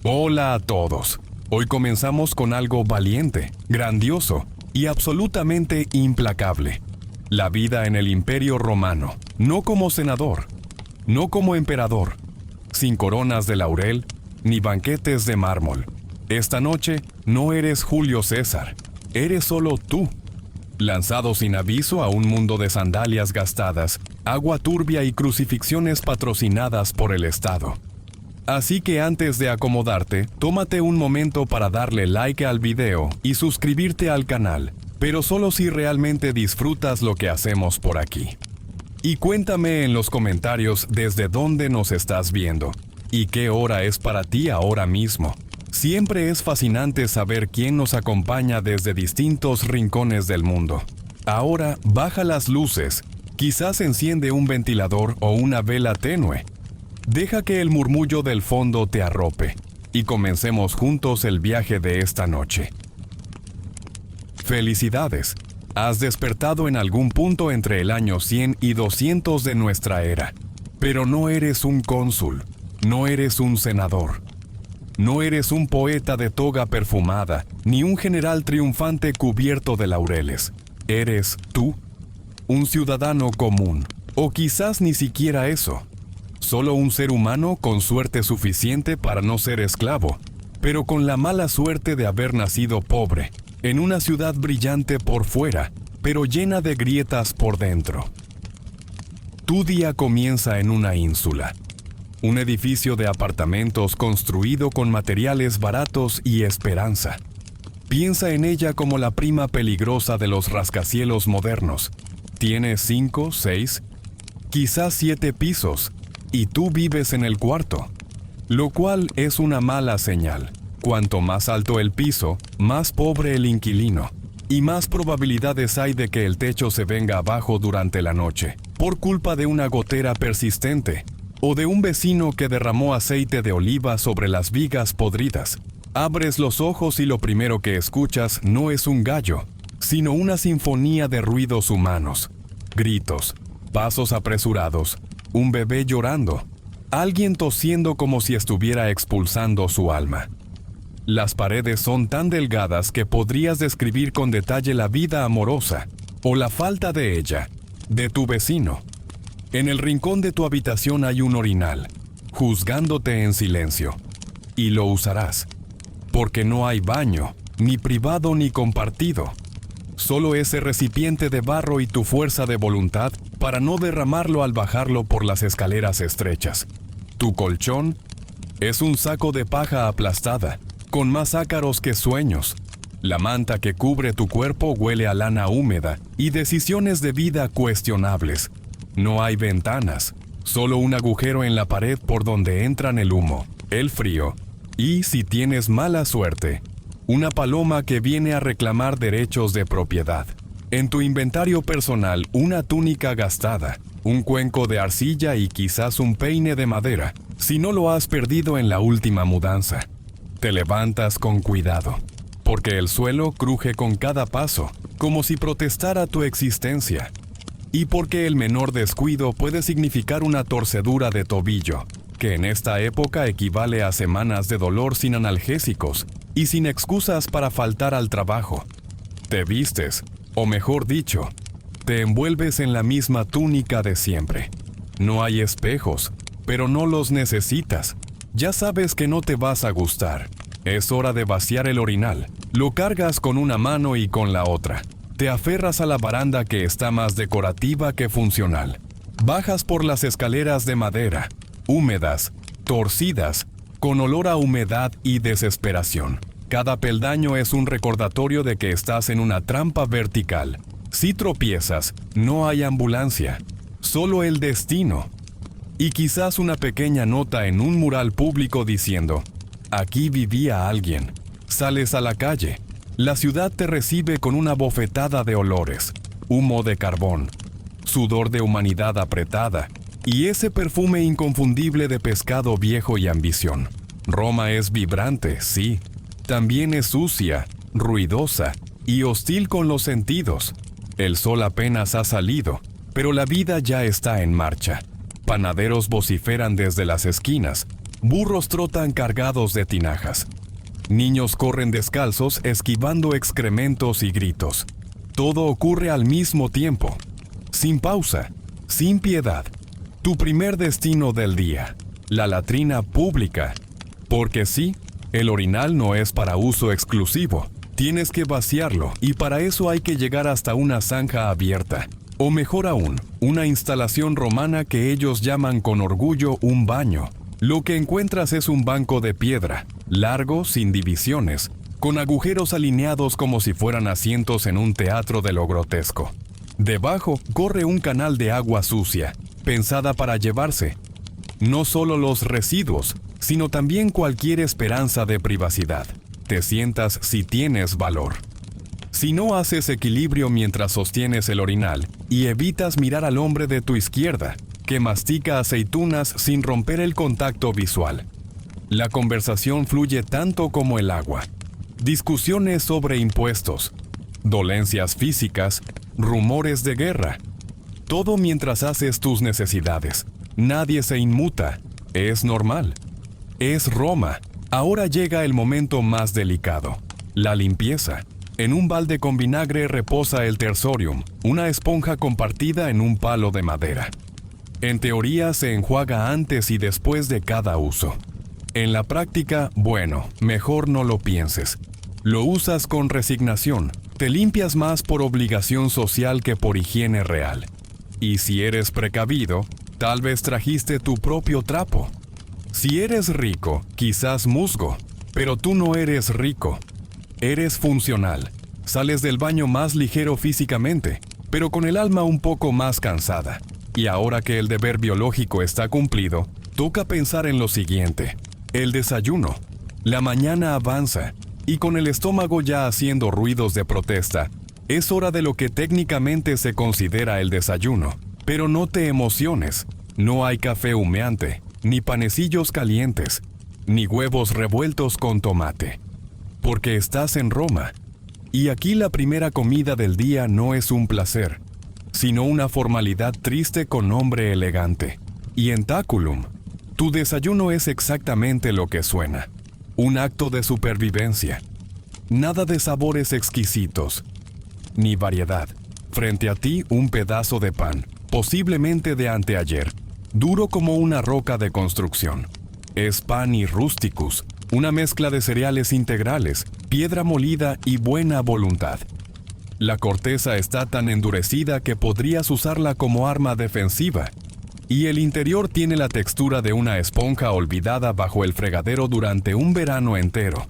Hola a todos. Hoy comenzamos con algo valiente, grandioso y absolutamente implacable. La vida en el Imperio Romano, no como senador, no como emperador, sin coronas de laurel ni banquetes de mármol. Esta noche no eres Julio César, eres solo tú. Lanzado sin aviso a un mundo de sandalias gastadas, agua turbia y crucifixiones patrocinadas por el Estado. Así que antes de acomodarte, tómate un momento para darle like al video y suscribirte al canal, pero solo si realmente disfrutas lo que hacemos por aquí. Y cuéntame en los comentarios desde dónde nos estás viendo y qué hora es para ti ahora mismo. Siempre es fascinante saber quién nos acompaña desde distintos rincones del mundo. Ahora baja las luces, quizás enciende un ventilador o una vela tenue. Deja que el murmullo del fondo te arrope y comencemos juntos el viaje de esta noche. ¡Felicidades! Has despertado en algún punto entre el año 100 y 200 de nuestra era. Pero no eres un cónsul, no eres un senador. No eres un poeta de toga perfumada, ni un general triunfante cubierto de laureles. Eres tú, un ciudadano común, o quizás ni siquiera eso. Solo un ser humano con suerte suficiente para no ser esclavo, pero con la mala suerte de haber nacido pobre, en una ciudad brillante por fuera, pero llena de grietas por dentro. Tu día comienza en una ínsula. Un edificio de apartamentos construido con materiales baratos y esperanza. Piensa en ella como la prima peligrosa de los rascacielos modernos. Tiene 5, 6, quizás 7 pisos, y tú vives en el cuarto, lo cual es una mala señal. Cuanto más alto el piso, más pobre el inquilino, y más probabilidades hay de que el techo se venga abajo durante la noche, por culpa de una gotera persistente, o de un vecino que derramó aceite de oliva sobre las vigas podridas. Abres los ojos y lo primero que escuchas no es un gallo, sino una sinfonía de ruidos humanos, gritos, pasos apresurados, un bebé llorando, alguien tosiendo como si estuviera expulsando su alma. Las paredes son tan delgadas que podrías describir con detalle la vida amorosa, o la falta de ella, de tu vecino. En el rincón de tu habitación hay un orinal, juzgándote en silencio, y lo usarás, porque no hay baño, ni privado ni compartido. Solo ese recipiente de barro y tu fuerza de voluntad para no derramarlo al bajarlo por las escaleras estrechas. Tu colchón es un saco de paja aplastada, con más ácaros que sueños. La manta que cubre tu cuerpo huele a lana húmeda y decisiones de vida cuestionables. No hay ventanas, solo un agujero en la pared por donde entran el humo, el frío y, si tienes mala suerte, una paloma que viene a reclamar derechos de propiedad. En tu inventario personal, una túnica gastada, un cuenco de arcilla y quizás un peine de madera, si no lo has perdido en la última mudanza. Te levantas con cuidado, porque el suelo cruje con cada paso, como si protestara tu existencia. Y porque el menor descuido puede significar una torcedura de tobillo, que en esta época equivale a semanas de dolor sin analgésicos y sin excusas para faltar al trabajo. Te vistes, o mejor dicho, te envuelves en la misma túnica de siempre. No hay espejos, pero no los necesitas. Ya sabes que no te vas a gustar. Es hora de vaciar el orinal. Lo cargas con una mano y con la otra. Te aferras a la baranda que está más decorativa que funcional. Bajas por las escaleras de madera, húmedas, torcidas, con olor a humedad y desesperación. Cada peldaño es un recordatorio de que estás en una trampa vertical. Si tropiezas, no hay ambulancia, solo el destino. Y quizás una pequeña nota en un mural público diciendo: aquí vivía alguien. Sales a la calle. La ciudad te recibe con una bofetada de olores, humo de carbón, sudor de humanidad apretada, y ese perfume inconfundible de pescado viejo y ambición. Roma es vibrante, sí. También es sucia, ruidosa y hostil con los sentidos. El sol apenas ha salido, pero la vida ya está en marcha. Panaderos vociferan desde las esquinas, Burros trotan cargados de tinajas. Niños corren descalzos esquivando excrementos y gritos. Todo ocurre al mismo tiempo, sin pausa, sin piedad. Tu primer destino del día, la latrina pública. Porque sí, el orinal no es para uso exclusivo. Tienes que vaciarlo y para eso hay que llegar hasta una zanja abierta. O mejor aún, una instalación romana que ellos llaman con orgullo un baño. Lo que encuentras es un banco de piedra, largo, sin divisiones, con agujeros alineados como si fueran asientos en un teatro de lo grotesco. Debajo corre un canal de agua sucia, pensada para llevarse no solo los residuos, sino también cualquier esperanza de privacidad. Te sientas si tienes valor. Si no haces equilibrio mientras sostienes el orinal y evitas mirar al hombre de tu izquierda, que mastica aceitunas sin romper el contacto visual. La conversación fluye tanto como el agua. Discusiones sobre impuestos, dolencias físicas, rumores de guerra. Todo mientras haces tus necesidades. Nadie se inmuta. Es normal. Es Roma. Ahora llega el momento más delicado. La limpieza. En un balde con vinagre reposa el tersorium, una esponja compartida en un palo de madera. En teoría se enjuaga antes y después de cada uso. En la práctica, bueno, mejor no lo pienses. Lo usas con resignación. Te limpias más por obligación social que por higiene real. Y si eres precavido, tal vez trajiste tu propio trapo. Si eres rico, quizás musgo, pero tú no eres rico. Eres funcional. Sales del baño más ligero físicamente, pero con el alma un poco más cansada. Y ahora que el deber biológico está cumplido, toca pensar en lo siguiente. El desayuno. La mañana avanza, y con el estómago ya haciendo ruidos de protesta, es hora de lo que técnicamente se considera el desayuno. Pero no te emociones. No hay café humeante, ni panecillos calientes, ni huevos revueltos con tomate. Porque estás en Roma. Y aquí la primera comida del día no es un placer, sino una formalidad triste con nombre elegante. Y en Táculum, tu desayuno es exactamente lo que suena. Un acto de supervivencia. Nada de sabores exquisitos, ni variedad. Frente a ti un pedazo de pan, posiblemente de anteayer, duro como una roca de construcción. Es pan y rusticus, una mezcla de cereales integrales, piedra molida y buena voluntad. La corteza está tan endurecida que podrías usarla como arma defensiva, y el interior tiene la textura de una esponja olvidada bajo el fregadero durante un verano entero.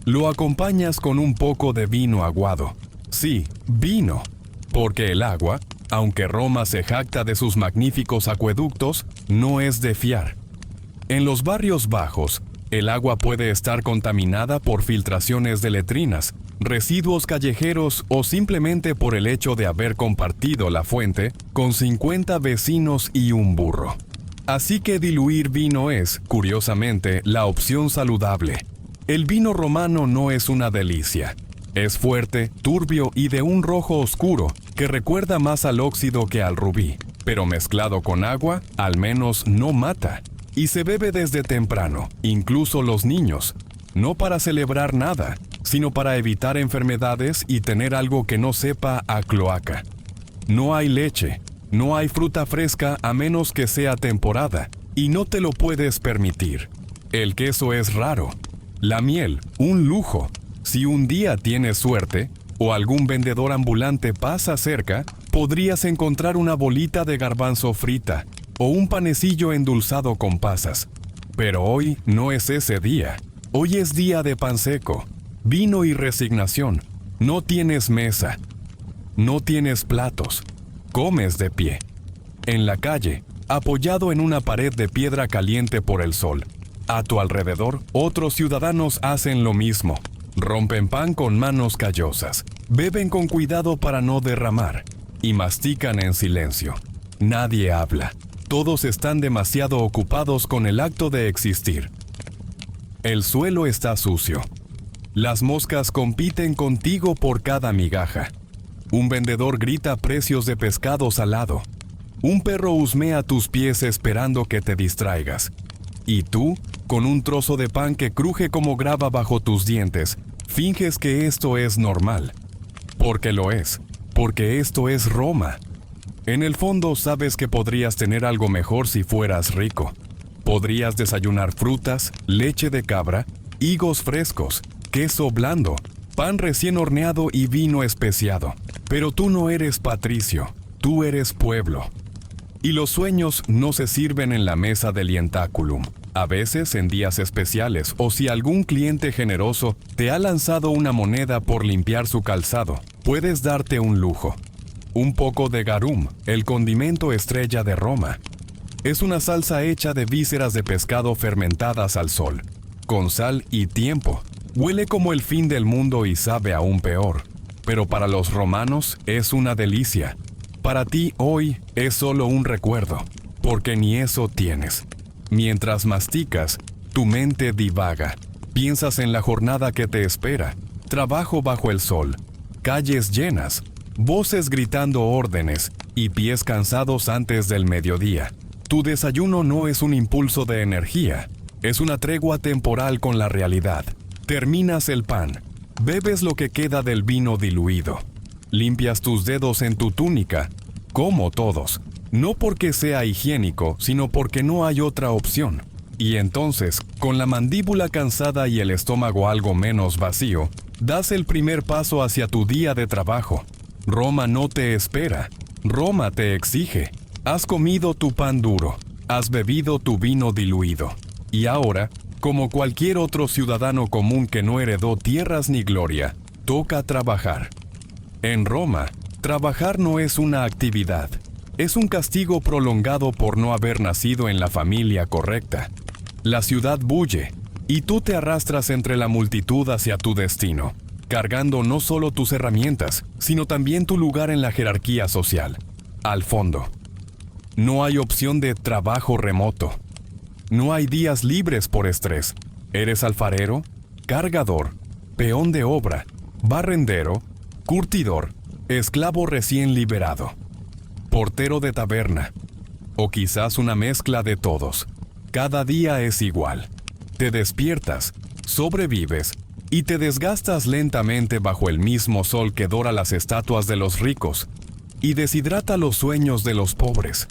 Lo acompañas con un poco de vino aguado. Sí, vino, porque el agua, aunque Roma se jacta de sus magníficos acueductos, no es de fiar. En los barrios bajos, el agua puede estar contaminada por filtraciones de letrinas, residuos callejeros o simplemente por el hecho de haber compartido la fuente con 50 vecinos y un burro. Así que diluir vino es, curiosamente, la opción saludable. El vino romano no es una delicia. Es fuerte, turbio y de un rojo oscuro que recuerda más al óxido que al rubí, pero mezclado con agua, al menos no mata. Y se bebe desde temprano, incluso los niños, no para celebrar nada, sino para evitar enfermedades y tener algo que no sepa a cloaca. No hay leche, no hay fruta fresca a menos que sea temporada, y no te lo puedes permitir. El queso es raro. La miel, un lujo. Si un día tienes suerte, o algún vendedor ambulante pasa cerca, podrías encontrar una bolita de garbanzo frita, o un panecillo endulzado con pasas. Pero hoy no es ese día. Hoy es día de pan seco, vino y resignación. No tienes mesa. No tienes platos. Comes de pie. En la calle, apoyado en una pared de piedra caliente por el sol. A tu alrededor, otros ciudadanos hacen lo mismo. Rompen pan con manos callosas. Beben con cuidado para no derramar. Y mastican en silencio. Nadie habla. Todos están demasiado ocupados con el acto de existir. El suelo está sucio. Las moscas compiten contigo por cada migaja. Un vendedor grita precios de pescado salado. Un perro husmea tus pies esperando que te distraigas. Y tú, con un trozo de pan que cruje como grava bajo tus dientes, finges que esto es normal. Porque lo es, porque esto es Roma. En el fondo sabes que podrías tener algo mejor si fueras rico. Podrías desayunar frutas, leche de cabra, higos frescos, queso blando, pan recién horneado y vino especiado. Pero tú no eres patricio, tú eres pueblo. Y los sueños no se sirven en la mesa del ientaculum. A veces en días especiales o si algún cliente generoso te ha lanzado una moneda por limpiar su calzado, puedes darte un lujo. Un poco de garum, el condimento estrella de Roma. Es una salsa hecha de vísceras de pescado fermentadas al sol, con sal y tiempo. Huele como el fin del mundo y sabe aún peor. Pero para los romanos es una delicia. Para ti hoy es solo un recuerdo, porque ni eso tienes. Mientras masticas, tu mente divaga. Piensas en la jornada que te espera, trabajo bajo el sol, calles llenas, voces gritando órdenes y pies cansados antes del mediodía. Tu desayuno no es un impulso de energía, es una tregua temporal con la realidad. Terminas el pan, bebes lo que queda del vino diluido. Limpias tus dedos en tu túnica, como todos, no porque sea higiénico, sino porque no hay otra opción. Y entonces, con la mandíbula cansada y el estómago algo menos vacío, das el primer paso hacia tu día de trabajo. Roma no te espera, Roma te exige. Has comido tu pan duro, has bebido tu vino diluido. Y ahora, como cualquier otro ciudadano común que no heredó tierras ni gloria, toca trabajar. En Roma, trabajar no es una actividad, es un castigo prolongado por no haber nacido en la familia correcta. La ciudad bulle, y tú te arrastras entre la multitud hacia tu destino, cargando no solo tus herramientas, sino también tu lugar en la jerarquía social. Al fondo, no hay opción de trabajo remoto. No hay días libres por estrés. Eres alfarero, cargador, peón de obra, barrendero, curtidor, esclavo recién liberado, portero de taberna, o quizás una mezcla de todos. Cada día es igual. Te despiertas, sobrevives y te desgastas lentamente bajo el mismo sol que dora las estatuas de los ricos y deshidrata los sueños de los pobres.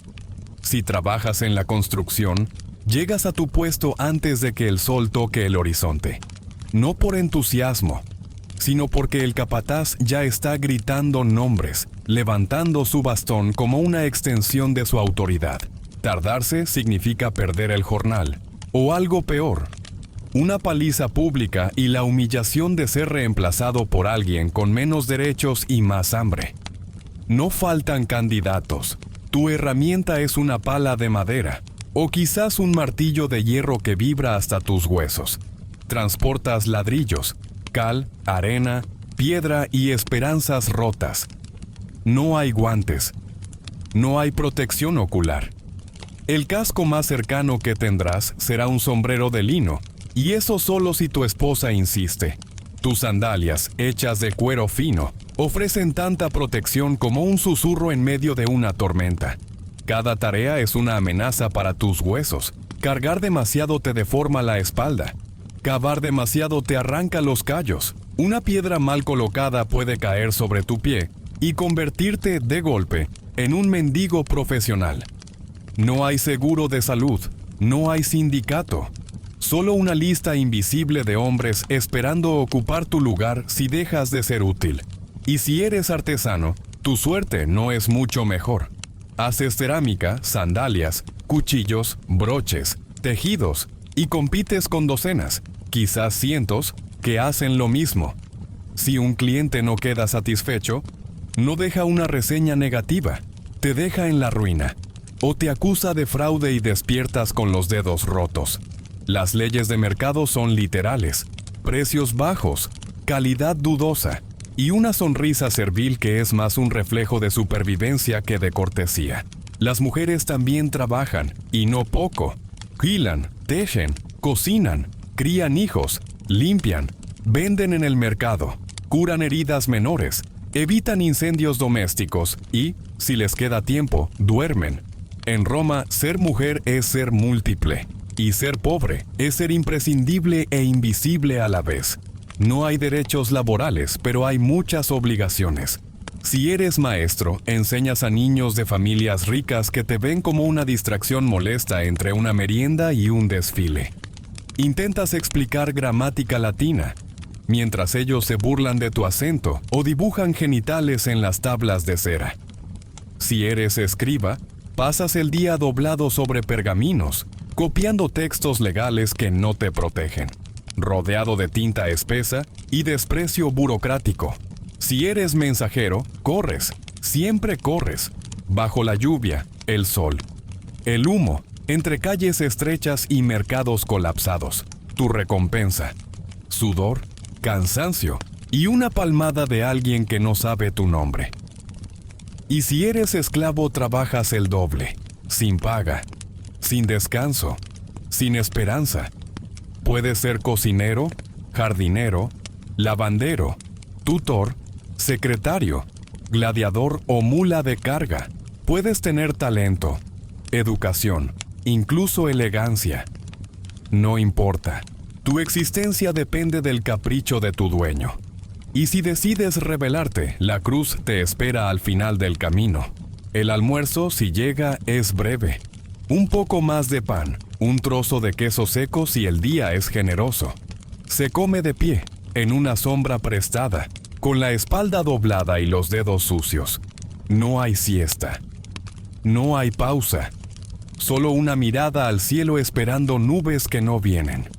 Si trabajas en la construcción, llegas a tu puesto antes de que el sol toque el horizonte. No por entusiasmo, sino porque el capataz ya está gritando nombres, levantando su bastón como una extensión de su autoridad. Tardarse significa perder el jornal, o algo peor, una paliza pública y la humillación de ser reemplazado por alguien con menos derechos y más hambre. No faltan candidatos. Tu herramienta es una pala de madera, o quizás un martillo de hierro que vibra hasta tus huesos. Transportas ladrillos, cal, arena, piedra y esperanzas rotas. No hay guantes. No hay protección ocular. El casco más cercano que tendrás será un sombrero de lino, y eso solo si tu esposa insiste. Tus sandalias, hechas de cuero fino, ofrecen tanta protección como un susurro en medio de una tormenta. Cada tarea es una amenaza para tus huesos. Cargar demasiado te deforma la espalda. Cavar demasiado te arranca los callos. Una piedra mal colocada puede caer sobre tu pie y convertirte de golpe en un mendigo profesional. No hay seguro de salud, no hay sindicato. Solo una lista invisible de hombres esperando ocupar tu lugar si dejas de ser útil. Y si eres artesano, tu suerte no es mucho mejor. Haces cerámica, sandalias, cuchillos, broches, tejidos y compites con docenas, quizás cientos, que hacen lo mismo. Si un cliente no queda satisfecho, no deja una reseña negativa, te deja en la ruina, o te acusa de fraude y despiertas con los dedos rotos. Las leyes de mercado son literales, precios bajos, calidad dudosa, y una sonrisa servil que es más un reflejo de supervivencia que de cortesía. Las mujeres también trabajan, y no poco. Hilan, tejen, cocinan, crían hijos, limpian, venden en el mercado, curan heridas menores, evitan incendios domésticos y, si les queda tiempo, duermen. En Roma, ser mujer es ser múltiple. Y ser pobre es ser imprescindible e invisible a la vez. No hay derechos laborales, pero hay muchas obligaciones. Si eres maestro, enseñas a niños de familias ricas que te ven como una distracción molesta entre una merienda y un desfile. Intentas explicar gramática latina, mientras ellos se burlan de tu acento o dibujan genitales en las tablas de cera. Si eres escriba, pasas el día doblado sobre pergaminos, copiando textos legales que no te protegen, rodeado de tinta espesa y desprecio burocrático. Si eres mensajero, corres, siempre corres, bajo la lluvia, el sol, el humo, entre calles estrechas y mercados colapsados. Tu recompensa: sudor, cansancio y una palmada de alguien que no sabe tu nombre. Y si eres esclavo, trabajas el doble, sin paga, sin descanso, sin esperanza. Puedes ser cocinero, jardinero, lavandero, tutor, secretario, gladiador o mula de carga. Puedes tener talento, educación, incluso elegancia. No importa. Tu existencia depende del capricho de tu dueño. Y si decides rebelarte, la cruz te espera al final del camino. El almuerzo, si llega, es breve. Un poco más de pan, un trozo de queso seco si el día es generoso. Se come de pie, en una sombra prestada, con la espalda doblada y los dedos sucios. No hay siesta. No hay pausa. Solo una mirada al cielo esperando nubes que no vienen.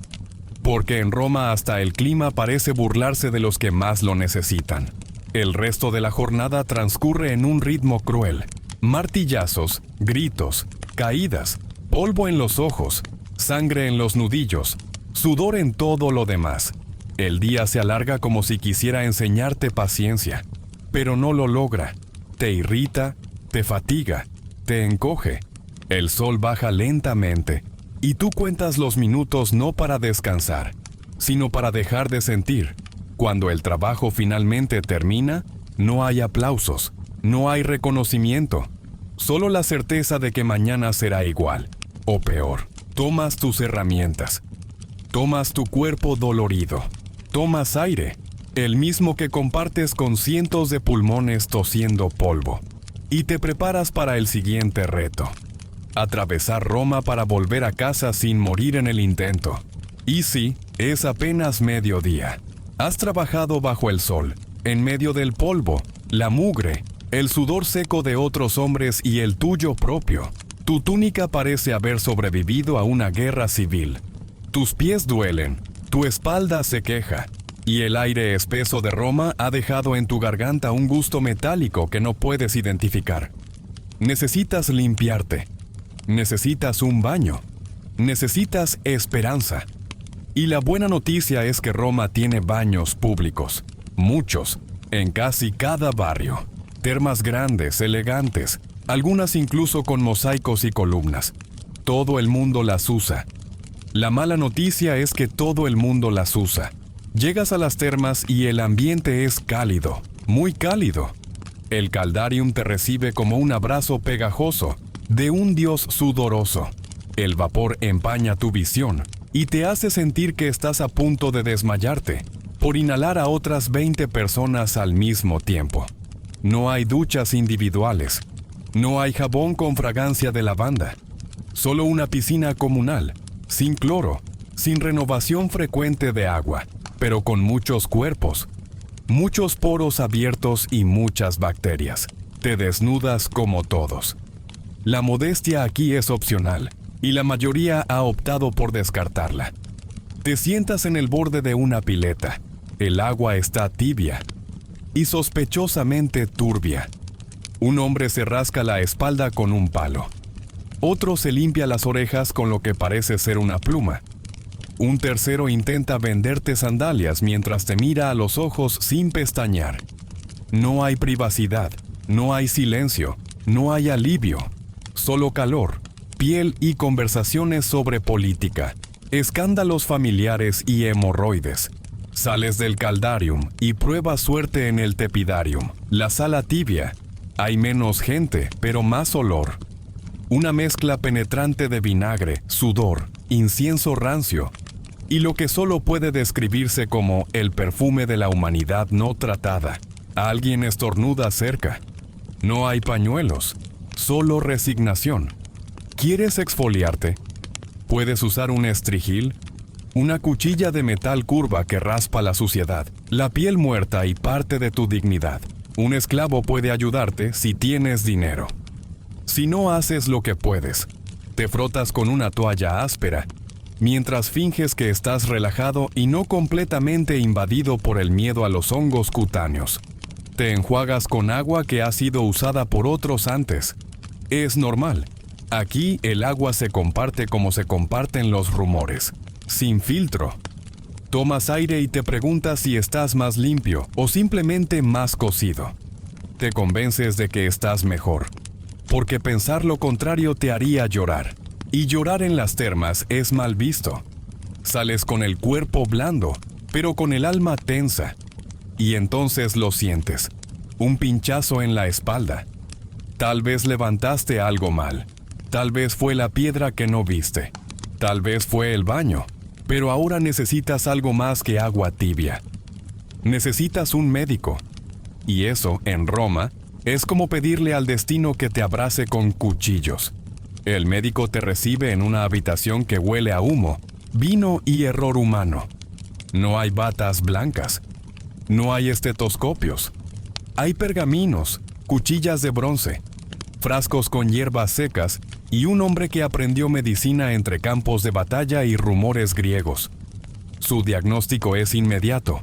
Porque en Roma hasta el clima parece burlarse de los que más lo necesitan. El resto de la jornada transcurre en un ritmo cruel. Martillazos, gritos, caídas, polvo en los ojos, sangre en los nudillos, sudor en todo lo demás. El día se alarga como si quisiera enseñarte paciencia, pero no lo logra. Te irrita, te fatiga, te encoge. El sol baja lentamente, y tú cuentas los minutos no para descansar, sino para dejar de sentir. Cuando el trabajo finalmente termina, no hay aplausos, no hay reconocimiento, solo la certeza de que mañana será igual, o peor. Tomas tus herramientas, tomas tu cuerpo dolorido, tomas aire, el mismo que compartes con cientos de pulmones tosiendo polvo, y te preparas para el siguiente reto: atravesar Roma para volver a casa sin morir en el intento. Y sí, es apenas mediodía. Has trabajado bajo el sol, en medio del polvo, la mugre, el sudor seco de otros hombres y el tuyo propio. Tu túnica parece haber sobrevivido a una guerra civil. Tus pies duelen, tu espalda se queja, y el aire espeso de Roma ha dejado en tu garganta un gusto metálico que no puedes identificar. Necesitas limpiarte. Necesitas un baño. Necesitas esperanza. Y la buena noticia es que Roma tiene baños públicos. Muchos, en casi cada barrio. Termas grandes, elegantes, algunas incluso con mosaicos y columnas. Todo el mundo las usa. La mala noticia es que todo el mundo las usa. Llegas a las termas y el ambiente es cálido, muy cálido. El caldarium te recibe como un abrazo pegajoso de un dios sudoroso. El vapor empaña tu visión y te hace sentir que estás a punto de desmayarte por inhalar a otras 20 personas al mismo tiempo. No hay duchas individuales. No hay jabón con fragancia de lavanda. Solo una piscina comunal, sin cloro, sin renovación frecuente de agua, pero con muchos cuerpos, muchos poros abiertos y muchas bacterias. Te desnudas como todos. La modestia aquí es opcional, y la mayoría ha optado por descartarla. Te sientas en el borde de una pileta. El agua está tibia y sospechosamente turbia. Un hombre se rasca la espalda con un palo. Otro se limpia las orejas con lo que parece ser una pluma. Un tercero intenta venderte sandalias mientras te mira a los ojos sin pestañear. No hay privacidad, no hay silencio, no hay alivio. Solo calor, piel y conversaciones sobre política, escándalos familiares y hemorroides. Sales del caldarium y pruebas suerte en el tepidarium, la sala tibia. Hay menos gente, pero más olor. una mezcla penetrante de vinagre, sudor, incienso rancio, y lo que solo puede describirse como el perfume de la humanidad no tratada. Alguien estornuda cerca. No hay pañuelos, solo resignación. ¿Quieres exfoliarte? Puedes usar un estrigil, una cuchilla de metal curva que raspa la suciedad, la piel muerta y parte de tu dignidad. Un esclavo puede ayudarte si tienes dinero. Si no haces lo que puedes, te frotas con una toalla áspera, mientras finges que estás relajado y no completamente invadido por el miedo a los hongos cutáneos. Te enjuagas con agua que ha sido usada por otros antes. Es normal. Aquí el agua se comparte como se comparten los rumores, sin filtro. Tomas aire y te preguntas si estás más limpio o simplemente más cocido. Te convences de que estás mejor, porque pensar lo contrario te haría llorar. Y llorar en las termas es mal visto. Sales con el cuerpo blando, pero con el alma tensa. Y entonces lo sientes, un pinchazo en la espalda. Tal vez levantaste algo mal. Tal vez fue la piedra que no viste. Tal vez fue el baño. Pero ahora necesitas algo más que agua tibia. Necesitas un médico. Y eso, en Roma, es como pedirle al destino que te abrace con cuchillos. El médico te recibe en una habitación que huele a humo, vino y error humano. No hay batas blancas. No hay estetoscopios. Hay pergaminos, cuchillas de bronce, frascos con hierbas secas y un hombre que aprendió medicina entre campos de batalla y rumores griegos. Su diagnóstico es inmediato.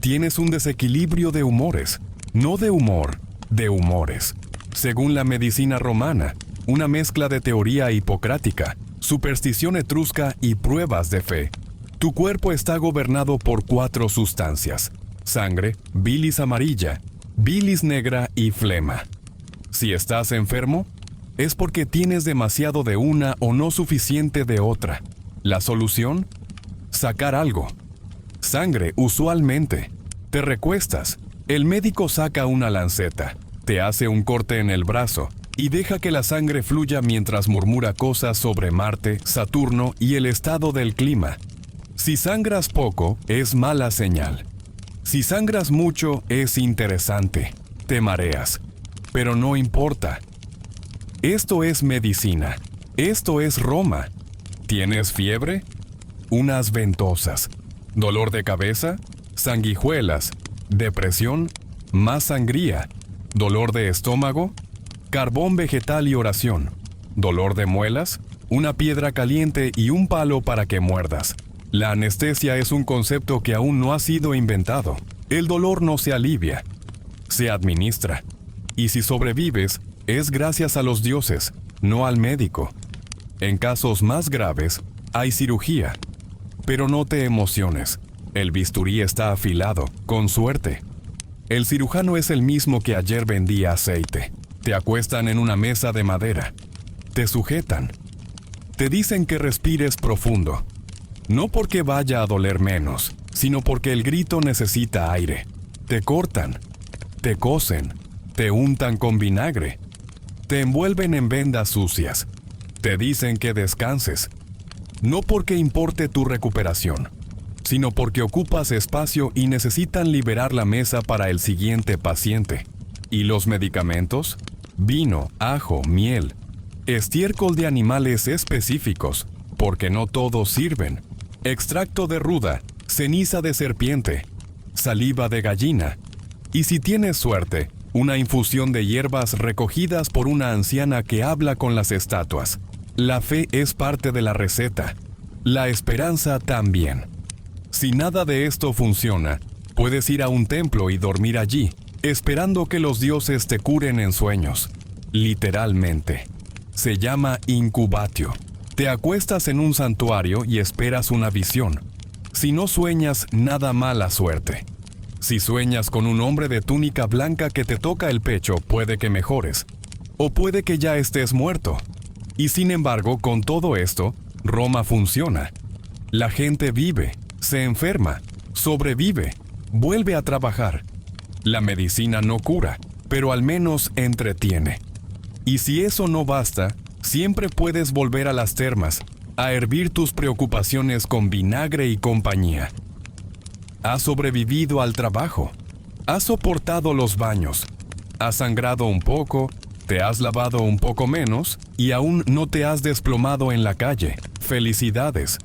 Tienes un desequilibrio de humores, no de humor, de humores. Según la medicina romana, una mezcla de teoría hipocrática, superstición etrusca y pruebas de fe. Tu cuerpo está gobernado por 4 sustancias: sangre, bilis amarilla, bilis negra y flema. Si estás enfermo, es porque tienes demasiado de una o no suficiente de otra. ¿La solución? Sacar algo. Sangre, usualmente. Te recuestas. El médico saca una lanceta, te hace un corte en el brazo y deja que la sangre fluya mientras murmura cosas sobre Marte, Saturno y el estado del clima. Si sangras poco, es mala señal. Si sangras mucho, es interesante. Te mareas. Pero no importa. Esto es medicina. Esto es Roma. ¿Tienes fiebre? Unas ventosas. ¿Dolor de cabeza? Sanguijuelas. ¿Depresión? Más sangría. ¿Dolor de estómago? Carbón vegetal y oración. ¿Dolor de muelas? Una piedra caliente y un palo para que muerdas. La anestesia es un concepto que aún no ha sido inventado. El dolor no se alivia, se administra. Y si sobrevives, es gracias a los dioses, no al médico. En casos más graves, hay cirugía. Pero no te emociones. El bisturí está afilado, con suerte. El cirujano es el mismo que ayer vendía aceite. Te acuestan en una mesa de madera. Te sujetan. Te dicen que respires profundo. No porque vaya a doler menos, sino porque el grito necesita aire. Te cortan, te cosen, te untan con vinagre, te envuelven en vendas sucias, te dicen que descanses. No porque importe tu recuperación, sino porque ocupas espacio y necesitan liberar la mesa para el siguiente paciente. ¿Y los medicamentos? Vino, ajo, miel, estiércol de animales específicos, porque no todos sirven. Extracto de ruda, ceniza de serpiente, saliva de gallina. Y si tienes suerte, una infusión de hierbas recogidas por una anciana que habla con las estatuas. La fe es parte de la receta. La esperanza también. Si nada de esto funciona, puedes ir a un templo y dormir allí, esperando que los dioses te curen en sueños. Literalmente. Se llama incubatio. Te acuestas en un santuario y esperas una visión. Si no sueñas, nada mala suerte. Si sueñas con un hombre de túnica blanca que te toca el pecho, puede que mejores. O puede que ya estés muerto. Y sin embargo, con todo esto, Roma funciona. La gente vive, se enferma, sobrevive, vuelve a trabajar. La medicina no cura, pero al menos entretiene. Y si eso no basta, Siempre puedes volver a las termas, a hervir tus preocupaciones con vinagre y compañía. Has sobrevivido al trabajo, has soportado los baños, has sangrado un poco, te has lavado un poco menos y aún no te has desplomado en la calle. Felicidades,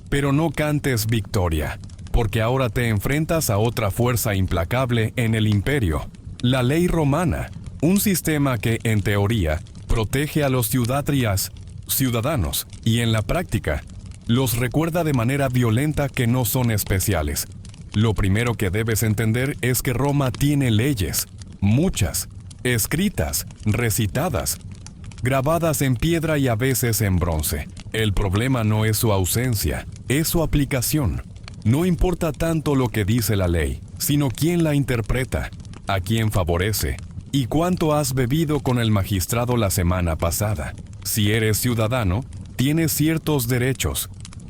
pero no cantes victoria, porque ahora te enfrentas a otra fuerza implacable en el imperio, la ley romana, un sistema que, en teoría, protege a los ciudadanos y en la práctica, los recuerda de manera violenta que no son especiales. Lo primero que debes entender es que Roma tiene leyes, muchas, escritas, recitadas, grabadas en piedra y a veces en bronce. El problema no es su ausencia, es su aplicación. No importa tanto lo que dice la ley, sino quién la interpreta, a quién favorece y cuánto has bebido con el magistrado la semana pasada. Si eres ciudadano, tienes ciertos derechos.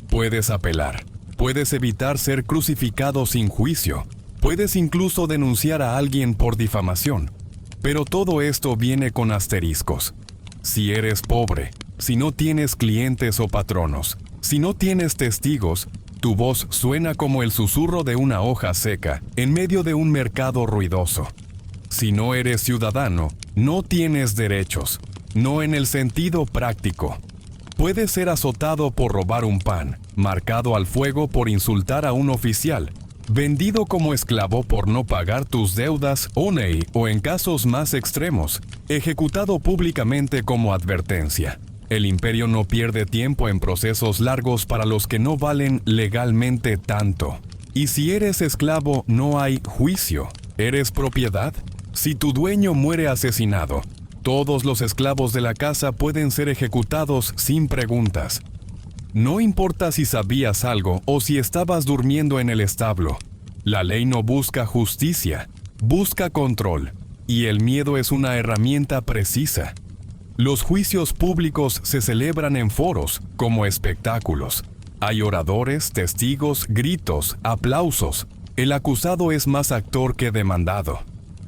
Puedes apelar, puedes evitar ser crucificado sin juicio, puedes incluso denunciar a alguien por difamación. Pero todo esto viene con asteriscos. Si eres pobre, si no tienes clientes o patronos, si no tienes testigos, tu voz suena como el susurro de una hoja seca en medio de un mercado ruidoso. Si no eres ciudadano, no tienes derechos, no en el sentido práctico. Puedes ser azotado por robar un pan, marcado al fuego por insultar a un oficial, vendido como esclavo por no pagar tus deudas o en casos más extremos, ejecutado públicamente como advertencia. El imperio no pierde tiempo en procesos largos para los que no valen legalmente tanto. Y si eres esclavo, no hay juicio. ¿Eres propiedad? Si tu dueño muere asesinado, todos los esclavos de la casa pueden ser ejecutados sin preguntas. No importa si sabías algo o si estabas durmiendo en el establo. La ley no busca justicia, busca control, y el miedo es una herramienta precisa. Los juicios públicos se celebran en foros, como espectáculos. Hay oradores, testigos, gritos, aplausos. El acusado es más actor que demandado.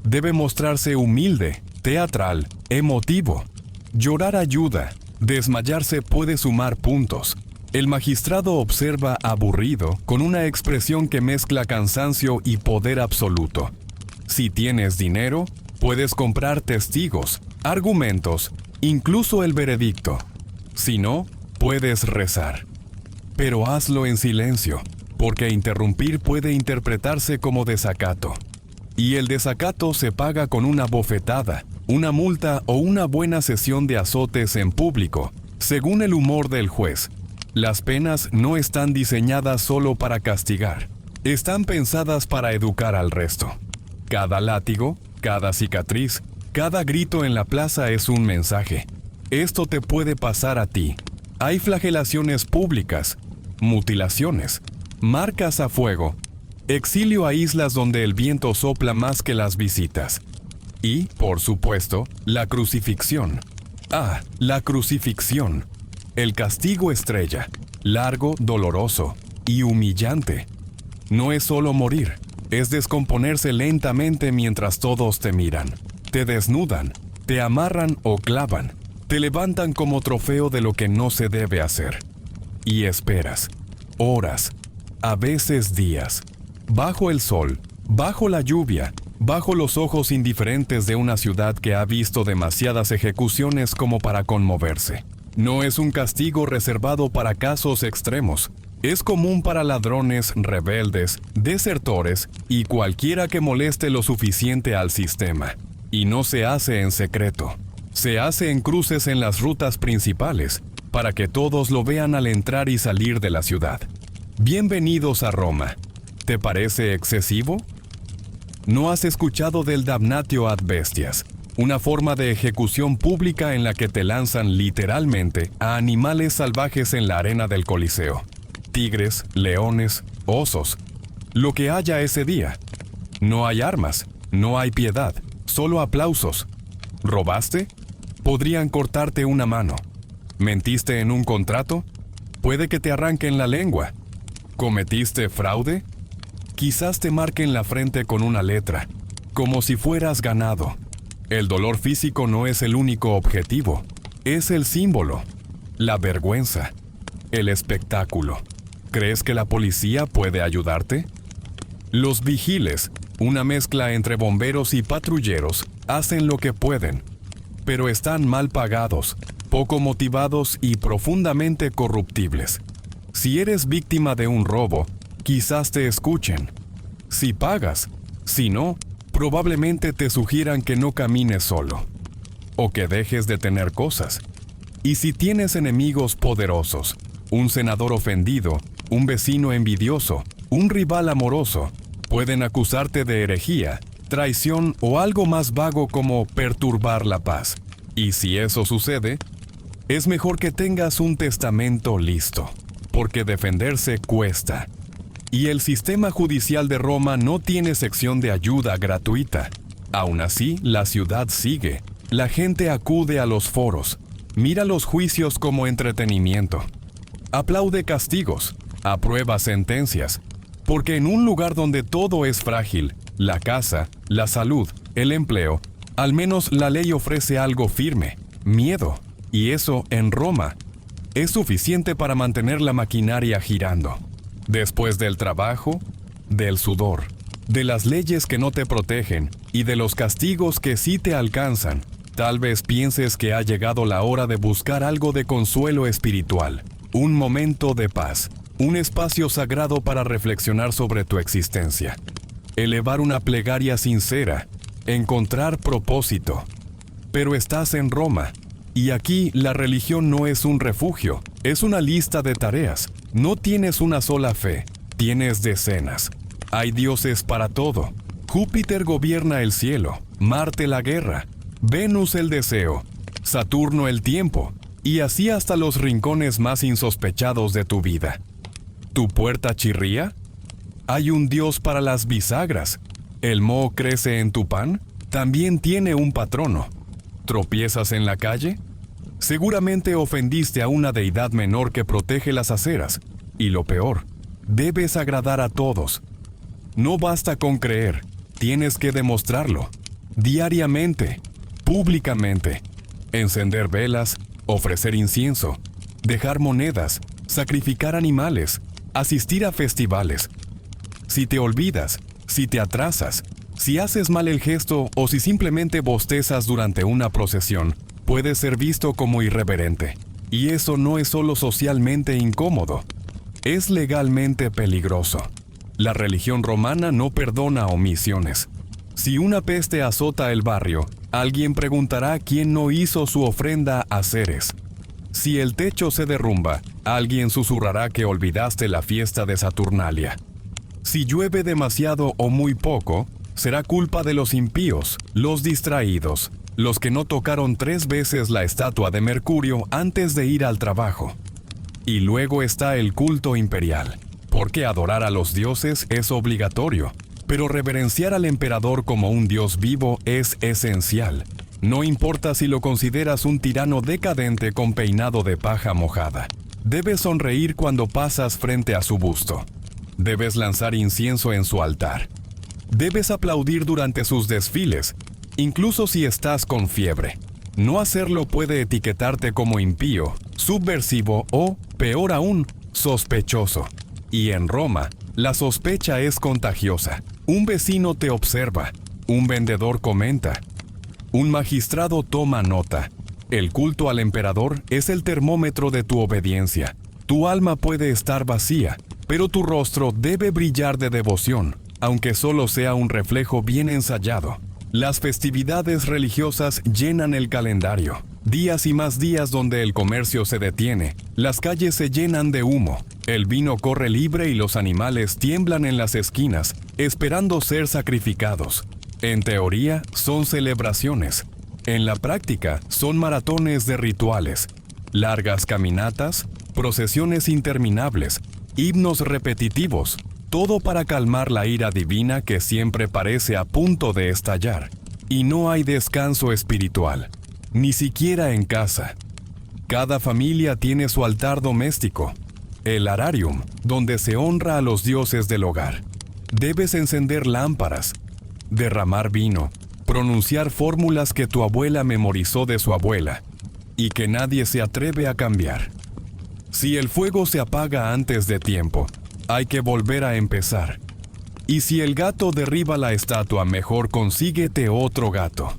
Debe mostrarse humilde, teatral, emotivo. Llorar ayuda, desmayarse puede sumar puntos. El magistrado observa aburrido, con una expresión que mezcla cansancio y poder absoluto. Si tienes dinero, puedes comprar testigos, argumentos, incluso el veredicto. Si no, puedes rezar. Pero hazlo en silencio, porque interrumpir puede interpretarse como desacato. Y el desacato se paga con una bofetada, una multa o una buena sesión de azotes en público, según el humor del juez. Las penas no están diseñadas solo para castigar, están pensadas para educar al resto. Cada látigo, cada cicatriz, cada grito en la plaza es un mensaje. Esto te puede pasar a ti. Hay flagelaciones públicas, mutilaciones, marcas a fuego, exilio a islas donde el viento sopla más que las visitas. Y, por supuesto, la crucifixión. La crucifixión. El castigo estrella, largo, doloroso y humillante. No es solo morir, es descomponerse lentamente mientras todos te miran. Te desnudan, te amarran o clavan, te levantan como trofeo de lo que no se debe hacer. Y esperas, horas, a veces días, bajo el sol, bajo la lluvia, bajo los ojos indiferentes de una ciudad que ha visto demasiadas ejecuciones como para conmoverse. No es un castigo reservado para casos extremos. Es común para ladrones, rebeldes, desertores y cualquiera que moleste lo suficiente al sistema. Y no se hace en secreto. Se hace en cruces en las rutas principales, para que todos lo vean al entrar y salir de la ciudad. Bienvenidos a Roma. ¿Te parece excesivo? ¿No has escuchado del damnatio ad bestias? Una forma de ejecución pública en la que te lanzan literalmente a animales salvajes en la arena del Coliseo. Tigres, leones, osos. Lo que haya ese día. No hay armas, no hay piedad, solo aplausos. ¿Robaste? Podrían cortarte una mano. ¿Mentiste en un contrato? Puede que te arranquen la lengua. ¿Cometiste fraude? Quizás te marquen la frente con una letra, como si fueras ganado. El dolor físico no es el único objetivo. Es el símbolo, la vergüenza, el espectáculo. ¿Crees que la policía puede ayudarte? Los vigiles, una mezcla entre bomberos y patrulleros, hacen lo que pueden, pero están mal pagados, poco motivados y profundamente corruptibles. Si eres víctima de un robo, quizás te escuchen. Si pagas, si no, probablemente te sugieran que no camines solo, o que dejes de tener cosas. Y si tienes enemigos poderosos, un senador ofendido, un vecino envidioso, un rival amoroso, pueden acusarte de herejía, traición o algo más vago como perturbar la paz. Y si eso sucede, es mejor que tengas un testamento listo, porque defenderse cuesta. Y el sistema judicial de Roma no tiene sección de ayuda gratuita. Aún así, la ciudad sigue. La gente acude a los foros. Mira los juicios como entretenimiento. Aplaude castigos. Aprueba sentencias. Porque en un lugar donde todo es frágil, la casa, la salud, el empleo, al menos la ley ofrece algo firme, miedo. Y eso, en Roma, es suficiente para mantener la maquinaria girando. Después del trabajo, del sudor, de las leyes que no te protegen y de los castigos que sí te alcanzan, tal vez pienses que ha llegado la hora de buscar algo de consuelo espiritual, un momento de paz, un espacio sagrado para reflexionar sobre tu existencia, elevar una plegaria sincera, encontrar propósito. Pero estás en Roma, y aquí la religión no es un refugio, es una lista de tareas. No tienes una sola fe, tienes decenas. Hay dioses para todo. Júpiter gobierna el cielo, Marte la guerra, Venus el deseo, Saturno el tiempo, y así hasta los rincones más insospechados de tu vida. ¿Tu puerta chirría? Hay un dios para las bisagras. ¿El moho crece en tu pan? También tiene un patrono. ¿Tropiezas en la calle? Seguramente ofendiste a una deidad menor que protege las aceras. Y lo peor, debes agradar a todos. No basta con creer, tienes que demostrarlo. Diariamente, públicamente. Encender velas, ofrecer incienso, dejar monedas, sacrificar animales, asistir a festivales. Si te olvidas, si te atrasas, si haces mal el gesto o si simplemente bostezas durante una procesión, puede ser visto como irreverente. Y eso no es solo socialmente incómodo, es legalmente peligroso. La religión romana no perdona omisiones. Si una peste azota el barrio, alguien preguntará quién no hizo su ofrenda a Ceres. Si el techo se derrumba, alguien susurrará que olvidaste la fiesta de Saturnalia. Si llueve demasiado o muy poco, será culpa de los impíos, los distraídos, los que no tocaron 3 veces la estatua de Mercurio antes de ir al trabajo. Y luego está el culto imperial, porque adorar a los dioses es obligatorio, pero reverenciar al emperador como un dios vivo es esencial. No importa si lo consideras un tirano decadente con peinado de paja mojada. Debes sonreír cuando pasas frente a su busto. Debes lanzar incienso en su altar. Debes aplaudir durante sus desfiles, incluso si estás con fiebre. No hacerlo puede etiquetarte como impío, subversivo o, peor aún, sospechoso. Y en Roma, la sospecha es contagiosa. Un vecino te observa, un vendedor comenta, un magistrado toma nota. El culto al emperador es el termómetro de tu obediencia. Tu alma puede estar vacía, pero tu rostro debe brillar de devoción, aunque solo sea un reflejo bien ensayado. Las festividades religiosas llenan el calendario. Días y más días donde el comercio se detiene, las calles se llenan de humo, el vino corre libre y los animales tiemblan en las esquinas, esperando ser sacrificados. En teoría, son celebraciones. En la práctica, son maratones de rituales, largas caminatas, procesiones interminables, himnos repetitivos, todo para calmar la ira divina que siempre parece a punto de estallar. Y no hay descanso espiritual, ni siquiera en casa. Cada familia tiene su altar doméstico, el ararium, donde se honra a los dioses del hogar. Debes encender lámparas, derramar vino, pronunciar fórmulas que tu abuela memorizó de su abuela. y que nadie se atreve a cambiar. Si el fuego se apaga antes de tiempo, hay que volver a empezar. Y si el gato derriba la estatua, mejor consíguete otro gato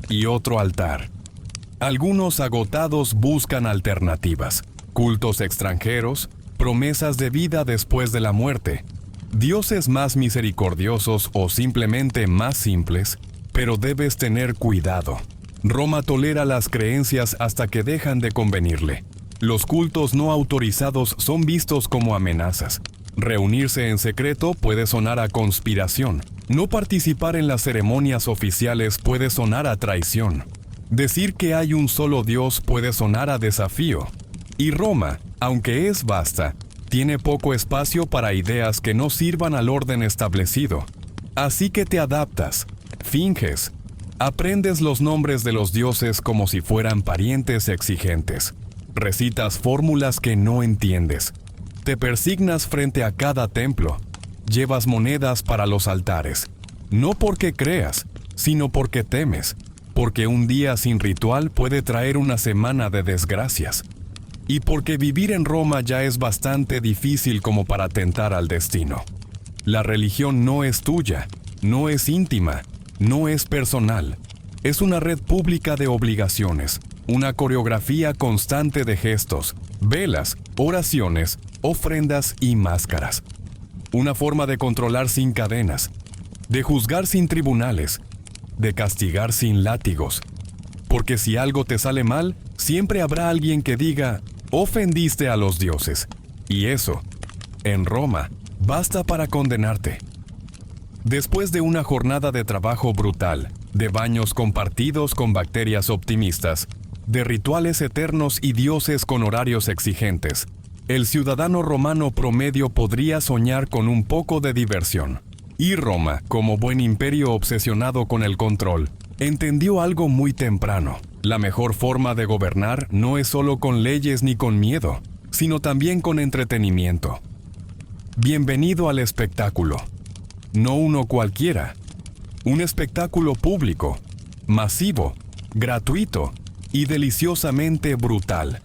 y otro altar. Algunos agotados buscan alternativas, cultos extranjeros, promesas de vida después de la muerte, dioses más misericordiosos o simplemente más simples, pero debes tener cuidado. Roma tolera las creencias hasta que dejan de convenirle. Los cultos no autorizados son vistos como amenazas. Reunirse en secreto puede sonar a conspiración. No participar en las ceremonias oficiales puede sonar a traición. Decir que hay un solo Dios puede sonar a desafío. Y Roma, aunque es vasta, tiene poco espacio para ideas que no sirvan al orden establecido. Así que te adaptas, finges, aprendes los nombres de los dioses como si fueran parientes exigentes. Recitas fórmulas que no entiendes. Te persignas frente a cada templo. Llevas monedas para los altares. No porque creas, sino porque temes. Porque un día sin ritual puede traer una semana de desgracias. Y porque vivir en Roma ya es bastante difícil como para tentar al destino. La religión no es tuya, no es íntima, no es personal. Es una red pública de obligaciones, una coreografía constante de gestos, velas, oraciones, ofrendas y máscaras. Una forma de controlar sin cadenas, de juzgar sin tribunales, de castigar sin látigos. Porque si algo te sale mal, siempre habrá alguien que diga, ofendiste a los dioses. Y eso, en Roma, basta para condenarte. Después de una jornada de trabajo brutal, de baños compartidos con bacterias optimistas, de rituales eternos y dioses con horarios exigentes, el ciudadano romano promedio podría soñar con un poco de diversión. Y Roma, como buen imperio obsesionado con el control, entendió algo muy temprano. La mejor forma de gobernar no es solo con leyes ni con miedo, sino también con entretenimiento. Bienvenido al espectáculo. No uno cualquiera. Un espectáculo público, masivo, gratuito y deliciosamente brutal.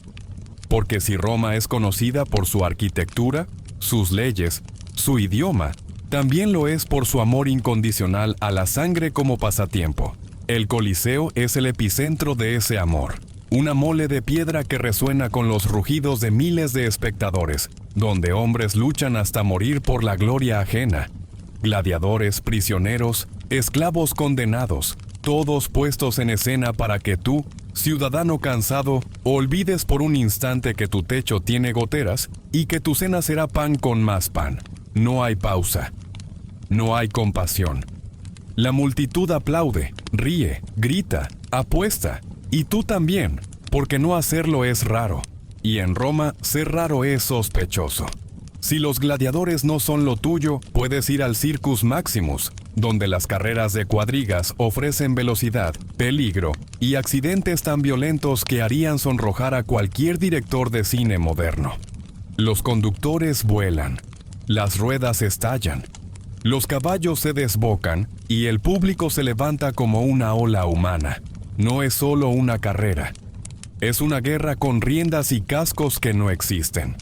Porque si Roma es conocida por su arquitectura, sus leyes, su idioma, también lo es por su amor incondicional a la sangre como pasatiempo. El Coliseo es el epicentro de ese amor. Una mole de piedra que resuena con los rugidos de miles de espectadores, donde hombres luchan hasta morir por la gloria ajena. Gladiadores, prisioneros, esclavos condenados, todos puestos en escena para que tú, ciudadano cansado, olvides por un instante que tu techo tiene goteras y que tu cena será pan con más pan. No hay pausa. No hay compasión. La multitud aplaude, ríe, grita, apuesta. Y tú también, porque no hacerlo es raro. Y en Roma, ser raro es sospechoso. Si los gladiadores no son lo tuyo, puedes ir al Circus Maximus, donde las carreras de cuadrigas ofrecen velocidad, peligro y accidentes tan violentos que harían sonrojar a cualquier director de cine moderno. Los conductores vuelan, las ruedas estallan, los caballos se desbocan y el público se levanta como una ola humana. No es solo una carrera, es una guerra con riendas y cascos que no existen.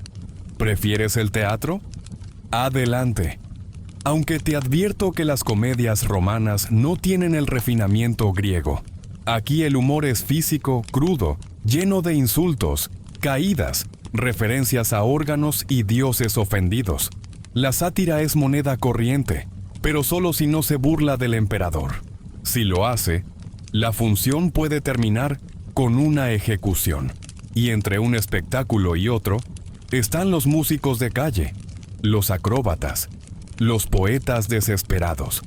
¿Prefieres el teatro? Adelante. Aunque te advierto que las comedias romanas no tienen el refinamiento griego. Aquí el humor es físico, crudo, lleno de insultos, caídas, referencias a órganos y dioses ofendidos. La sátira es moneda corriente, pero solo si no se burla del emperador. Si lo hace, la función puede terminar con una ejecución. Y entre un espectáculo y otro, están los músicos de calle, los acróbatas, los poetas desesperados,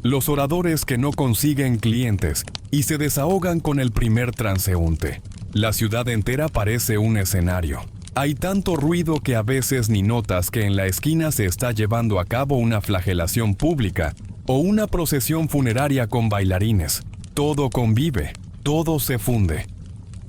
los oradores que no consiguen clientes y se desahogan con el primer transeúnte. La ciudad entera parece un escenario. Hay tanto ruido que a veces ni notas que en la esquina se está llevando a cabo una flagelación pública o una procesión funeraria con bailarines. Todo convive, todo se funde.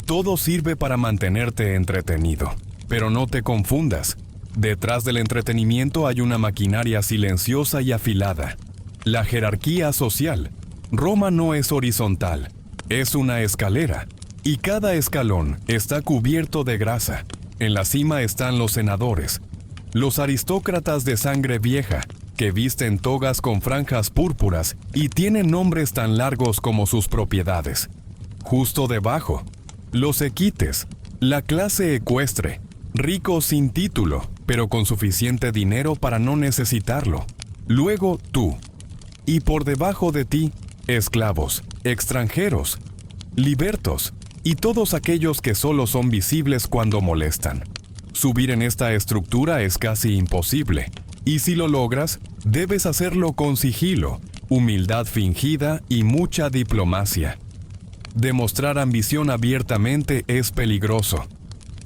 Todo sirve para mantenerte entretenido. Pero no te confundas. Detrás del entretenimiento hay una maquinaria silenciosa y afilada. La jerarquía social. Roma no es horizontal, es una escalera. y cada escalón está cubierto de grasa. En la cima están los senadores, los aristócratas de sangre vieja, que visten togas con franjas púrpuras y tienen nombres tan largos como sus propiedades. Justo debajo, los equites, la clase ecuestre, ricos sin título, pero con suficiente dinero para no necesitarlo. Luego tú, y por debajo de ti, esclavos, extranjeros, libertos, y todos aquellos que solo son visibles cuando molestan. Subir en esta estructura es casi imposible, y si lo logras, debes hacerlo con sigilo, humildad fingida y mucha diplomacia. Demostrar ambición abiertamente es peligroso.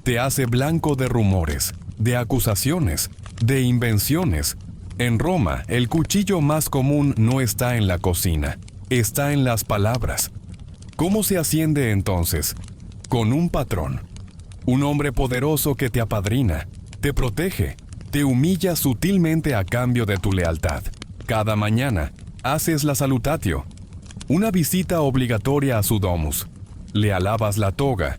Te hace blanco de rumores, de acusaciones, de invenciones. En Roma, el cuchillo más común no está en la cocina, está en las palabras. ¿Cómo se asciende entonces? Con un patrón. Un hombre poderoso que te apadrina, te protege, te humilla sutilmente a cambio de tu lealtad. Cada mañana, haces la salutatio, una visita obligatoria a su domus. Le alabas la toga,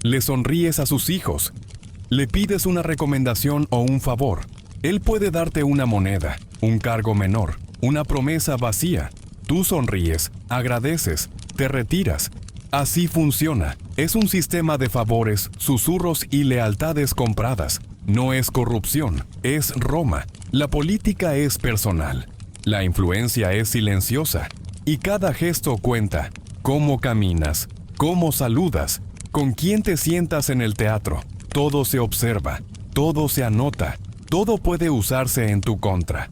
le sonríes a sus hijos, le pides una recomendación o un favor. Él puede darte una moneda, un cargo menor, una promesa vacía. Tú sonríes, agradeces, te retiras. Así funciona. Es un sistema de favores, susurros y lealtades compradas. No es corrupción, es Roma. La política es personal. La influencia es silenciosa. Y cada gesto cuenta. Cómo caminas, cómo saludas, con quién te sientas en el teatro. Todo se observa, todo se anota, todo puede usarse en tu contra.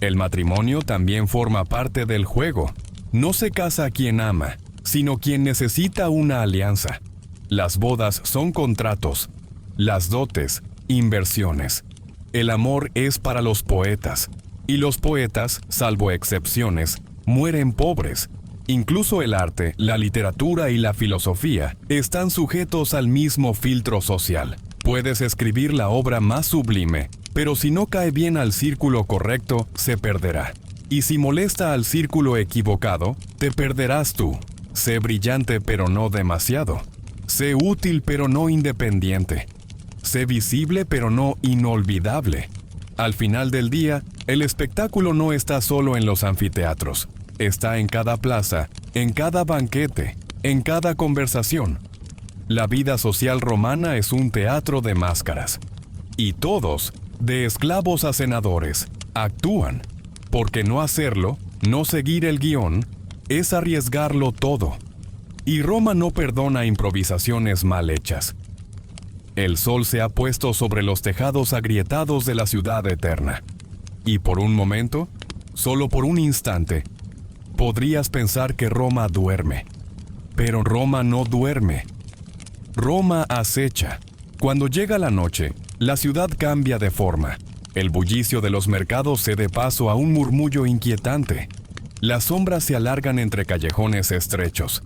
El matrimonio también forma parte del juego. No se casa quien ama, sino quien necesita una alianza. Las bodas son contratos, las dotes, inversiones. El amor es para los poetas, y los poetas, salvo excepciones, mueren pobres. Incluso el arte, la literatura y la filosofía están sujetos al mismo filtro social. Puedes escribir la obra más sublime, pero si no cae bien al círculo correcto, se perderá. Y si molesta al círculo equivocado, te perderás tú. Sé brillante pero no demasiado. Sé útil pero no independiente. Sé visible pero no inolvidable. Al final del día, el espectáculo no está solo en los anfiteatros. Está en cada plaza, en cada banquete, en cada conversación. La vida social romana es un teatro de máscaras. Y todos, de esclavos a senadores, actúan. Porque no hacerlo, no seguir el guión, es arriesgarlo todo. Y Roma no perdona improvisaciones mal hechas. El sol se ha puesto sobre los tejados agrietados de la ciudad eterna. Y por un momento, solo por un instante, podrías pensar que Roma duerme. Pero Roma no duerme. Roma acecha. Cuando llega la noche, la ciudad cambia de forma. El bullicio de los mercados cede paso a un murmullo inquietante. Las sombras se alargan entre callejones estrechos.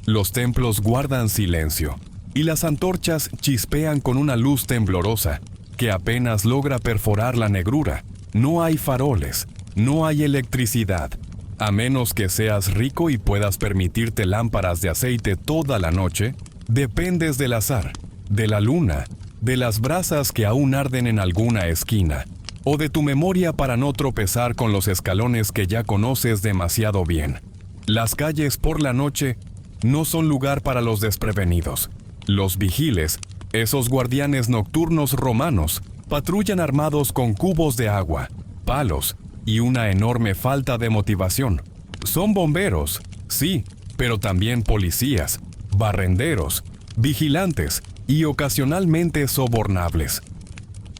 Los templos guardan silencio, y las antorchas chispean con una luz temblorosa que apenas logra perforar la negrura. No hay faroles, no hay electricidad. A menos que seas rico y puedas permitirte lámparas de aceite toda la noche, dependes del azar, de la luna, de las brasas que aún arden en alguna esquina, o de tu memoria para no tropezar con los escalones que ya conoces demasiado bien. Las calles por la noche no son lugar para los desprevenidos. Los vigiles, esos guardianes nocturnos romanos, patrullan armados con cubos de agua, palos y una enorme falta de motivación. Son bomberos, sí, pero también policías, barrenderos, vigilantes y ocasionalmente sobornables.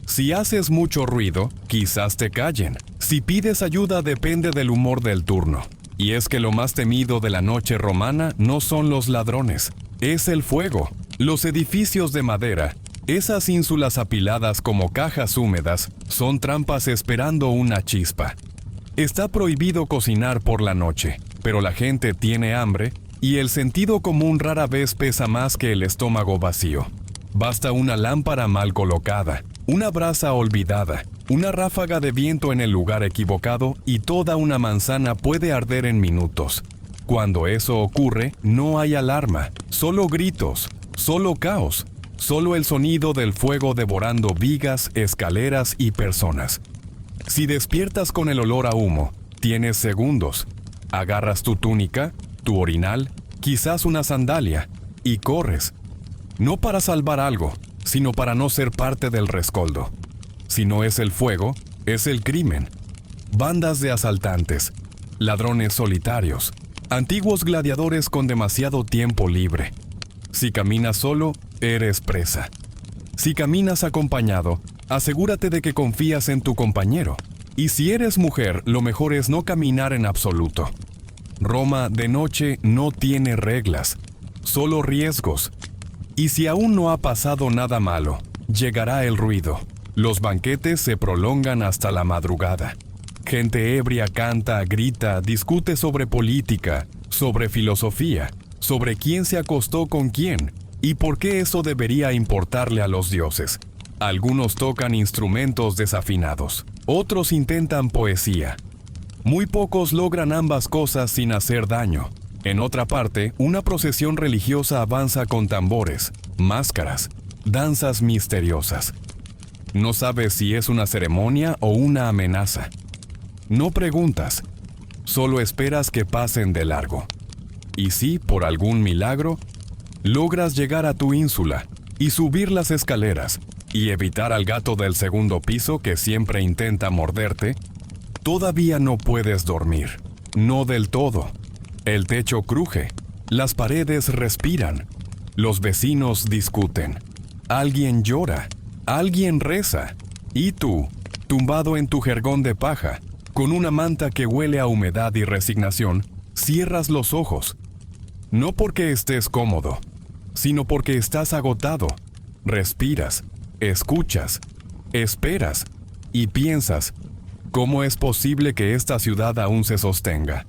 Si haces mucho ruido, quizás te callen. Si pides ayuda depende del humor del turno. Y es que lo más temido de la noche romana no son los ladrones, es el fuego. Los edificios de madera, esas ínsulas apiladas como cajas húmedas, son trampas esperando una chispa. Está prohibido cocinar por la noche, pero la gente tiene hambre y el sentido común rara vez pesa más que el estómago vacío. Basta una lámpara mal colocada, una brasa olvidada, una ráfaga de viento en el lugar equivocado y toda una manzana puede arder en minutos. Cuando eso ocurre, no hay alarma, solo gritos, solo caos, solo el sonido del fuego devorando vigas, escaleras y personas. Si despiertas con el olor a humo, tienes segundos. Agarras tu túnica, tu orinal, quizás una sandalia, y corres. No para salvar algo, sino para no ser parte del rescoldo. Si no es el fuego, es el crimen. Bandas de asaltantes, ladrones solitarios, antiguos gladiadores con demasiado tiempo libre. Si caminas solo, eres presa. Si caminas acompañado, asegúrate de que confías en tu compañero. Y si eres mujer, lo mejor es no caminar en absoluto. Roma de noche no tiene reglas, solo riesgos. Y si aún no ha pasado nada malo, llegará el ruido. Los banquetes se prolongan hasta la madrugada. Gente ebria canta, grita, discute sobre política, sobre filosofía, sobre quién se acostó con quién y por qué eso debería importarle a los dioses. Algunos tocan instrumentos desafinados, otros intentan poesía. Muy pocos logran ambas cosas sin hacer daño. En otra parte, una procesión religiosa avanza con tambores, máscaras, danzas misteriosas. No sabes si es una ceremonia o una amenaza. No preguntas, solo esperas que pasen de largo. Y si, por algún milagro, logras llegar a tu ínsula y subir las escaleras y evitar al gato del segundo piso que siempre intenta morderte, todavía no puedes dormir. No del todo. El techo cruje, las paredes respiran, los vecinos discuten, alguien llora, alguien reza, y tú, tumbado en tu jergón de paja, con una manta que huele a humedad y resignación, cierras los ojos. No porque estés cómodo, sino porque estás agotado. Respiras, escuchas, esperas y piensas, ¿cómo es posible que esta ciudad aún se sostenga?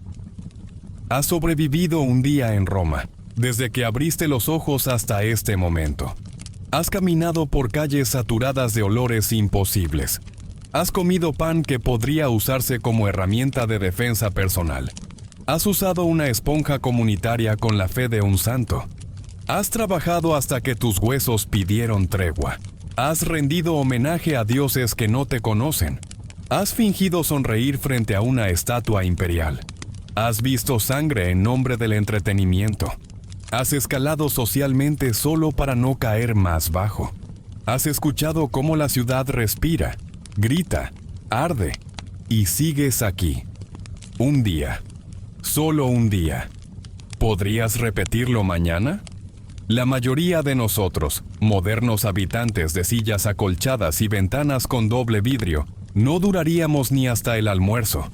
Has sobrevivido un día en Roma, desde que abriste los ojos hasta este momento. Has caminado por calles saturadas de olores imposibles. Has comido pan que podría usarse como herramienta de defensa personal. Has usado una esponja comunitaria con la fe de un santo. Has trabajado hasta que tus huesos pidieron tregua. Has rendido homenaje a dioses que no te conocen. Has fingido sonreír frente a una estatua imperial. Has visto sangre en nombre del entretenimiento. Has escalado socialmente solo para no caer más bajo. Has escuchado cómo la ciudad respira, grita, arde, y sigues aquí. Un día. Solo un día. ¿Podrías repetirlo mañana? La mayoría de nosotros, modernos habitantes de sillas acolchadas y ventanas con doble vidrio, no duraríamos ni hasta el almuerzo.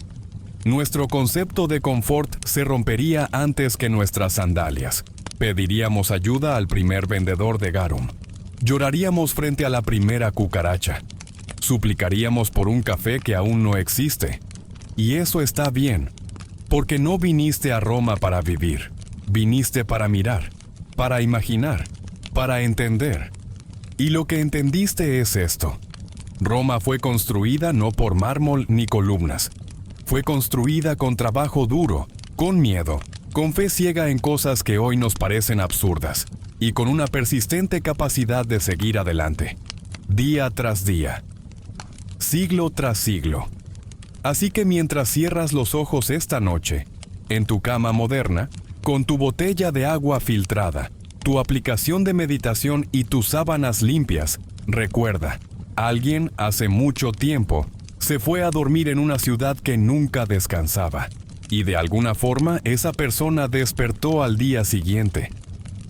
Nuestro concepto de confort se rompería antes que nuestras sandalias. Pediríamos ayuda al primer vendedor de garum. Lloraríamos frente a la primera cucaracha. Suplicaríamos por un café que aún no existe. Y eso está bien, porque no viniste a Roma para vivir. Viniste para mirar, para imaginar, para entender. Y lo que entendiste es esto. Roma fue construida no por mármol ni columnas. Fue construida con trabajo duro, con miedo, con fe ciega en cosas que hoy nos parecen absurdas, y con una persistente capacidad de seguir adelante, día tras día, siglo tras siglo. Así que mientras cierras los ojos esta noche, en tu cama moderna, con tu botella de agua filtrada, tu aplicación de meditación y tus sábanas limpias, recuerda, alguien hace mucho tiempo se fue a dormir en una ciudad que nunca descansaba, y de alguna forma esa persona despertó al día siguiente,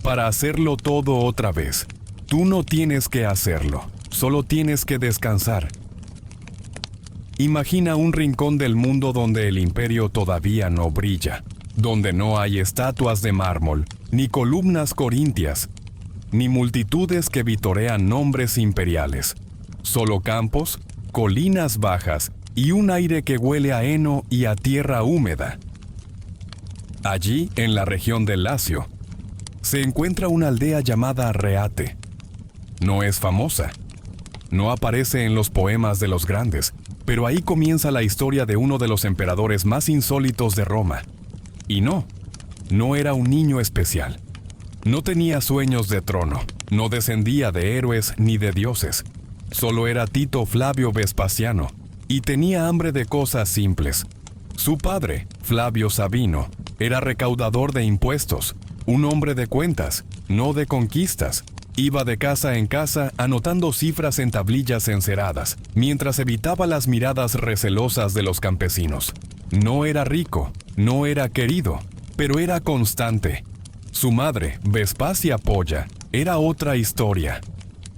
para hacerlo todo otra vez. Tú no tienes que hacerlo, solo tienes que descansar. Imagina un rincón del mundo donde el imperio todavía no brilla, donde no hay estatuas de mármol, ni columnas corintias, ni multitudes que vitorean nombres imperiales, solo campos, colinas bajas y un aire que huele a heno y a tierra húmeda. Allí, en la región del Lacio, se encuentra una aldea llamada Reate. No es famosa, no aparece en los poemas de los grandes, pero ahí comienza la historia de uno de los emperadores más insólitos de Roma. Y no, No era un niño especial. No tenía sueños de trono, no descendía de héroes ni de dioses. Solo era Tito Flavio Vespasiano, y tenía hambre de cosas simples. Su padre, Flavio Sabino, era recaudador de impuestos, un hombre de cuentas, no de conquistas. Iba de casa en casa anotando cifras en tablillas enceradas, mientras evitaba las miradas recelosas de los campesinos. No era rico, no era querido, pero era constante. Su madre, Vespasia Polla, era otra historia.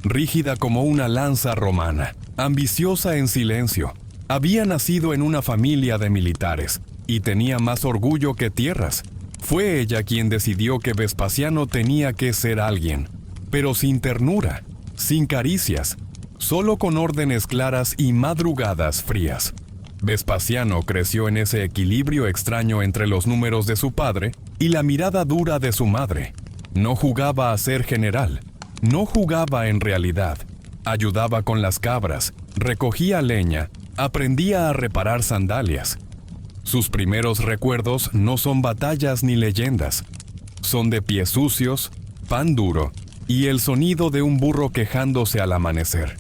Rígida como una lanza romana, ambiciosa en silencio. Había nacido en una familia de militares y tenía más orgullo que tierras. Fue ella quien decidió que Vespasiano tenía que ser alguien, pero sin ternura, sin caricias, solo con órdenes claras y madrugadas frías. Vespasiano creció en ese equilibrio extraño entre los números de su padre y la mirada dura de su madre. No jugaba a ser general, no jugaba en realidad. Ayudaba con las cabras, recogía leña, aprendía a reparar sandalias. Sus primeros recuerdos no son batallas ni leyendas. Son de pies sucios, pan duro y el sonido de un burro quejándose al amanecer.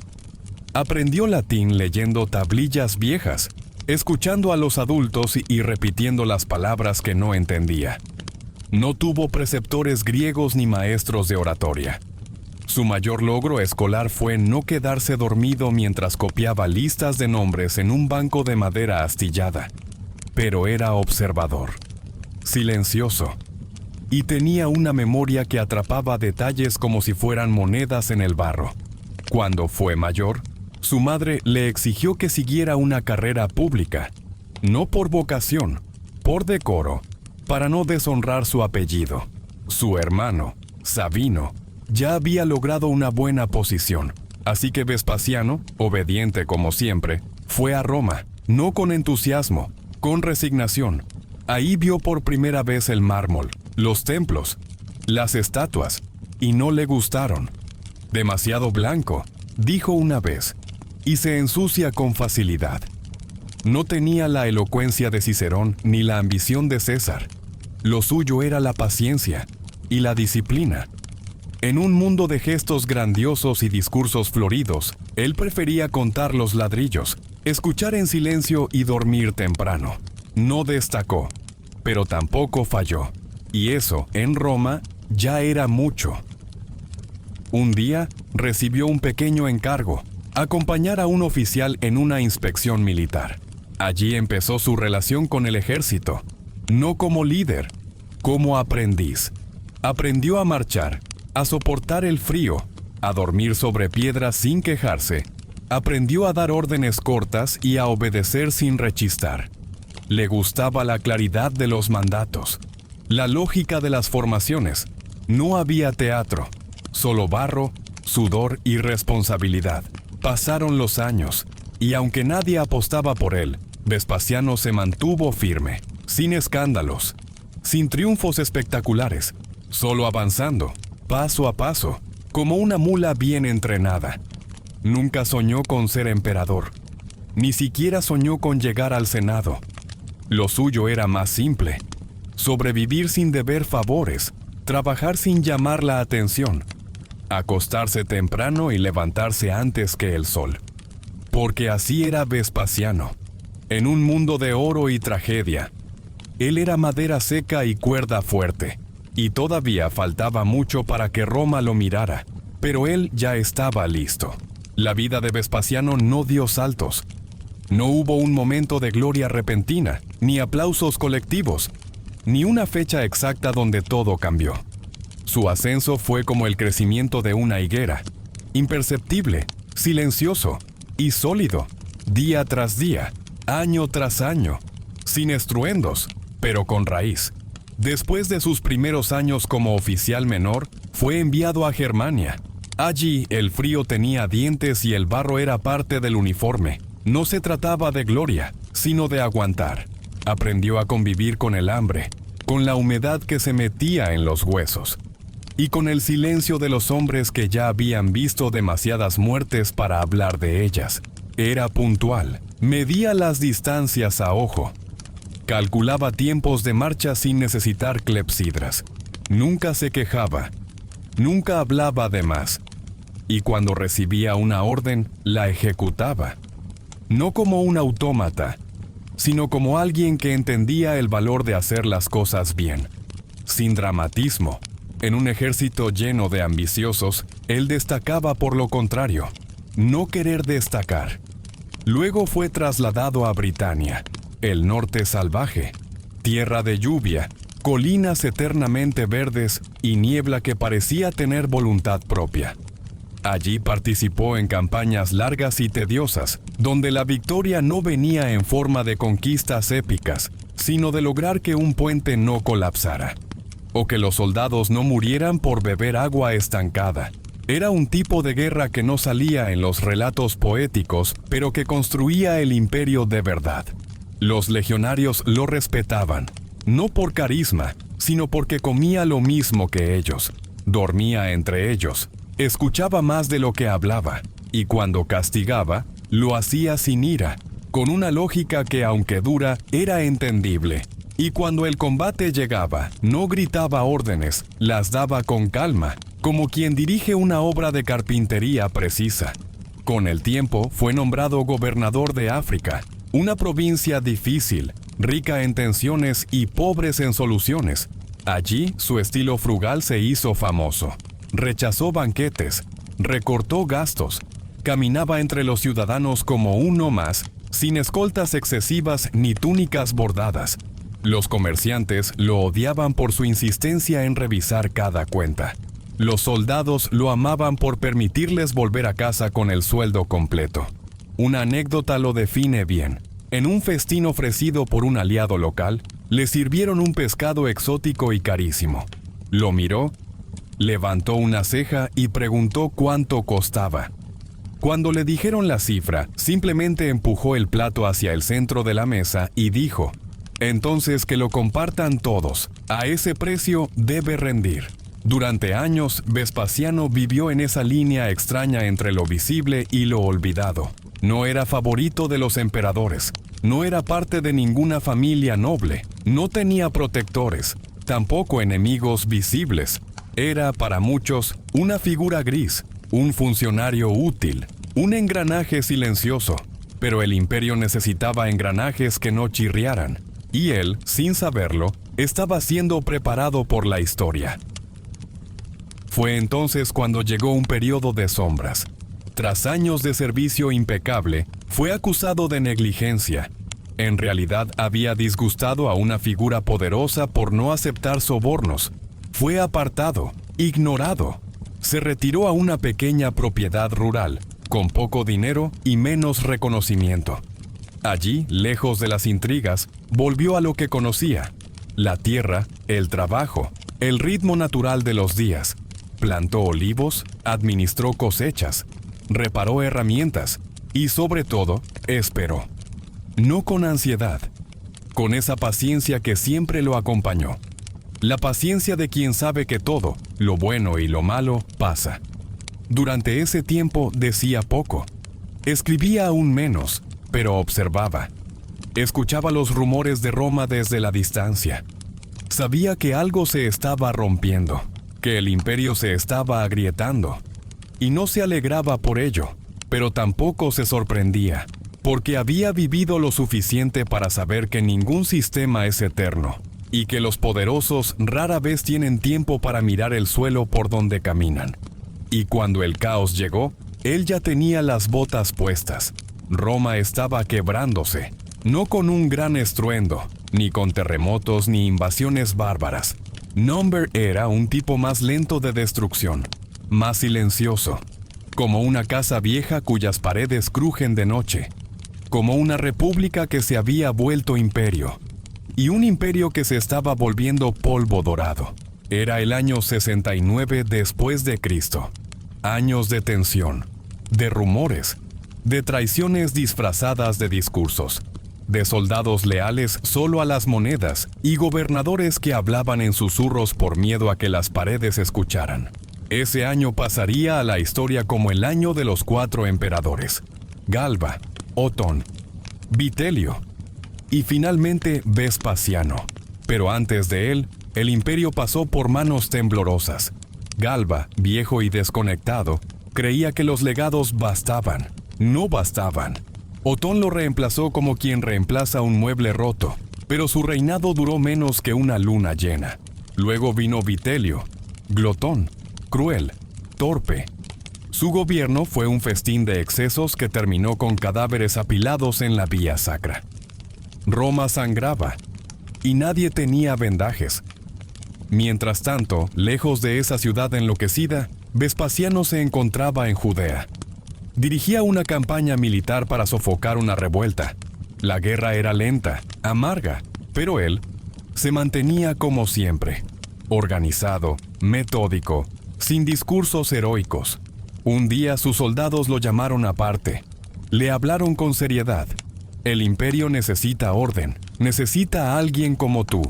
Aprendió latín leyendo tablillas viejas, escuchando a los adultos y repitiendo las palabras que no entendía. No tuvo preceptores griegos ni maestros de oratoria. Su mayor logro escolar fue no quedarse dormido mientras copiaba listas de nombres en un banco de madera astillada. Pero era observador, silencioso, y tenía una memoria que atrapaba detalles como si fueran monedas en el barro. Cuando fue mayor, su madre le exigió que siguiera una carrera pública, no por vocación, por decoro, para no deshonrar su apellido. Su hermano, Sabino, ya había logrado una buena posición, así que Vespasiano, obediente como siempre, fue a Roma, no con entusiasmo, con resignación. Ahí vio por primera vez el mármol, los templos, las estatuas, y no le gustaron. Demasiado blanco, dijo una vez, y se ensucia con facilidad. No tenía la elocuencia de Cicerón ni la ambición de César. Lo suyo era la paciencia y la disciplina. En un mundo de gestos grandiosos y discursos floridos, él prefería contar los ladrillos, escuchar en silencio y dormir temprano. No destacó, pero tampoco falló. Y eso, en Roma, ya era mucho. Un día, recibió un pequeño encargo: acompañar a un oficial en una inspección militar. Allí empezó su relación con el ejército, no como líder, como aprendiz. Aprendió a marchar, a soportar el frío, a dormir sobre piedras sin quejarse. Aprendió a dar órdenes cortas y a obedecer sin rechistar. Le gustaba la claridad de los mandatos, la lógica de las formaciones. No había teatro, solo barro, sudor y responsabilidad. Pasaron los años, y aunque nadie apostaba por él, Vespasiano se mantuvo firme, sin escándalos, sin triunfos espectaculares, solo avanzando, paso a paso, como una mula bien entrenada. Nunca soñó con ser emperador, ni siquiera soñó con llegar al Senado. Lo suyo era más simple: sobrevivir sin deber favores, trabajar sin llamar la atención, acostarse temprano y levantarse antes que el sol. Porque así era Vespasiano, en un mundo de oro y tragedia. Él era madera seca y cuerda fuerte, y todavía faltaba mucho para que Roma lo mirara, pero él ya estaba listo. La vida de Vespasiano no dio saltos. No hubo un momento de gloria repentina, ni aplausos colectivos, ni una fecha exacta donde todo cambió. Su ascenso fue como el crecimiento de una higuera, imperceptible, silencioso y sólido, día tras día, año tras año, sin estruendos, pero con raíz. Después de sus primeros años como oficial menor, fue enviado a Germania. Allí el frío tenía dientes y el barro era parte del uniforme. No se trataba de gloria, sino de aguantar. Aprendió a convivir con el hambre, con la humedad que se metía en los huesos, y con el silencio de los hombres que ya habían visto demasiadas muertes para hablar de ellas. Era puntual, medía las distancias a ojo. Calculaba tiempos de marcha sin necesitar clepsidras. Nunca se quejaba. Nunca hablaba de más. Y cuando recibía una orden, la ejecutaba. No como un autómata, sino como alguien que entendía el valor de hacer las cosas bien. Sin dramatismo. En un ejército lleno de ambiciosos, él destacaba por lo contrario, no querer destacar. Luego fue trasladado a Britania, el norte salvaje, tierra de lluvia, colinas eternamente verdes y niebla que parecía tener voluntad propia. Allí participó en campañas largas y tediosas, donde la victoria no venía en forma de conquistas épicas, sino de lograr que un puente no colapsara, o que los soldados no murieran por beber agua estancada. Era un tipo de guerra que no salía en los relatos poéticos, pero que construía el imperio de verdad. Los legionarios lo respetaban, no por carisma, sino porque comía lo mismo que ellos, dormía entre ellos, escuchaba más de lo que hablaba, y cuando castigaba, lo hacía sin ira, con una lógica que, aunque dura, era entendible. Y cuando el combate llegaba, no gritaba órdenes, las daba con calma, como quien dirige una obra de carpintería precisa. Con el tiempo fue nombrado gobernador de África, una provincia difícil, rica en tensiones y pobres en soluciones. Allí su estilo frugal se hizo famoso. Rechazó banquetes, recortó gastos, caminaba entre los ciudadanos como uno más, sin escoltas excesivas ni túnicas bordadas. Los comerciantes lo odiaban por su insistencia en revisar cada cuenta. Los soldados lo amaban por permitirles volver a casa con el sueldo completo. Una anécdota lo define bien. En un festín ofrecido por un aliado local, le sirvieron un pescado exótico y carísimo. Lo miró, levantó una ceja y preguntó cuánto costaba. Cuando le dijeron la cifra, simplemente empujó el plato hacia el centro de la mesa y dijo: «Entonces que lo compartan todos. A ese precio debe rendir». Durante años, Vespasiano vivió en esa línea extraña entre lo visible y lo olvidado. No era favorito de los emperadores, no era parte de ninguna familia noble, no tenía protectores, tampoco enemigos visibles. Era, para muchos, una figura gris, un funcionario útil, un engranaje silencioso. Pero el imperio necesitaba engranajes que no chirriaran, y él, sin saberlo, estaba siendo preparado por la historia. Fue entonces cuando llegó un periodo de sombras. Tras años de servicio impecable, fue acusado de negligencia. En realidad había disgustado a una figura poderosa por no aceptar sobornos. Fue apartado, ignorado. Se retiró a una pequeña propiedad rural, con poco dinero y menos reconocimiento. Allí, lejos de las intrigas, volvió a lo que conocía: la tierra, el trabajo, el ritmo natural de los días. Plantó olivos, administró cosechas, reparó herramientas y, sobre todo, esperó. No con ansiedad, con esa paciencia que siempre lo acompañó. La paciencia de quien sabe que todo, lo bueno y lo malo, pasa. Durante ese tiempo decía poco. Escribía aún menos, pero observaba. Escuchaba los rumores de Roma desde la distancia. Sabía que algo se estaba rompiendo, que el imperio se estaba agrietando, y no se alegraba por ello, pero tampoco se sorprendía, porque había vivido lo suficiente para saber que ningún sistema es eterno, y que los poderosos rara vez tienen tiempo para mirar el suelo por donde caminan. Y cuando el caos llegó, él ya tenía las botas puestas. Roma estaba quebrándose, no con un gran estruendo, ni con terremotos ni invasiones bárbaras. Number era un tipo más lento de destrucción, más silencioso, como una casa vieja cuyas paredes crujen de noche, como una república que se había vuelto imperio, y un imperio que se estaba volviendo polvo dorado. Era el año 69 después de Cristo. Años de tensión, de rumores, de traiciones disfrazadas de discursos, de soldados leales solo a las monedas y gobernadores que hablaban en susurros por miedo a que las paredes escucharan. Ese año pasaría a la historia como el año de los 4 emperadores: Galba, Otón, Vitelio. y finalmente Vespasiano. Pero antes de él, el imperio pasó por manos temblorosas. Galba, viejo y desconectado, creía que los legados bastaban. No bastaban. Otón lo reemplazó como quien reemplaza un mueble roto, pero su reinado duró menos que una luna llena. Luego vino Vitelio, glotón, cruel, torpe. Su gobierno fue un festín de excesos que terminó con cadáveres apilados en la vía sacra. Roma sangraba, y nadie tenía vendajes. Mientras tanto, lejos de esa ciudad enloquecida, Vespasiano se encontraba en Judea. Dirigía una campaña militar para sofocar una revuelta. La guerra era lenta, amarga, pero él se mantenía como siempre, organizado, metódico, sin discursos heroicos. Un día sus soldados lo llamaron aparte. Le hablaron con seriedad. El imperio necesita orden, necesita a alguien como tú.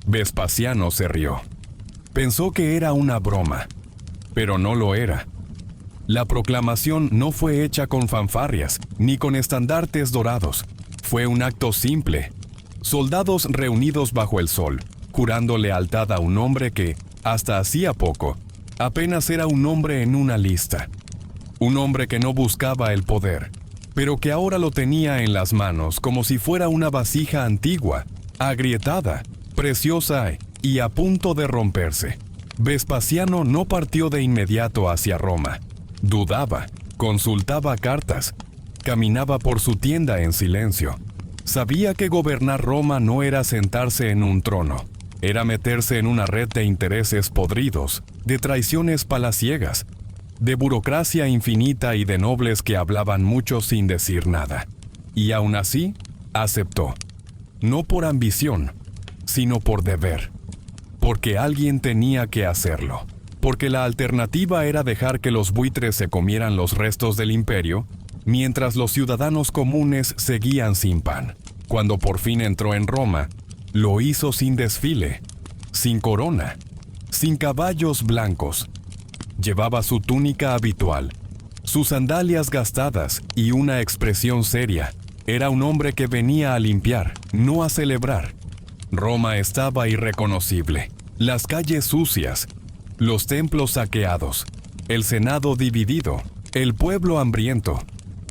Vespasiano se rió. Pensó que era una broma, pero no lo era. La proclamación no fue hecha con fanfarrias, ni con estandartes dorados. Fue un acto simple. Soldados reunidos bajo el sol, jurando lealtad a un hombre que, hasta hacía poco, apenas era un nombre en una lista. Un hombre que no buscaba el poder, pero que ahora lo tenía en las manos como si fuera una vasija antigua, agrietada, preciosa y a punto de romperse. Vespasiano no partió de inmediato hacia Roma. Dudaba, consultaba cartas, caminaba por su tienda en silencio. Sabía que gobernar Roma no era sentarse en un trono, era meterse en una red de intereses podridos, de traiciones palaciegas, de burocracia infinita y de nobles que hablaban mucho sin decir nada. Y aún así, aceptó. No por ambición, sino por deber. Porque alguien tenía que hacerlo. Porque la alternativa era dejar que los buitres se comieran los restos del imperio, mientras los ciudadanos comunes seguían sin pan. Cuando por fin entró en Roma, lo hizo sin desfile, sin corona, sin caballos blancos. Llevaba su túnica habitual, sus sandalias gastadas y una expresión seria. Era un hombre que venía a limpiar, no a celebrar. Roma estaba irreconocible. Las calles sucias, los templos saqueados, el Senado dividido, el pueblo hambriento,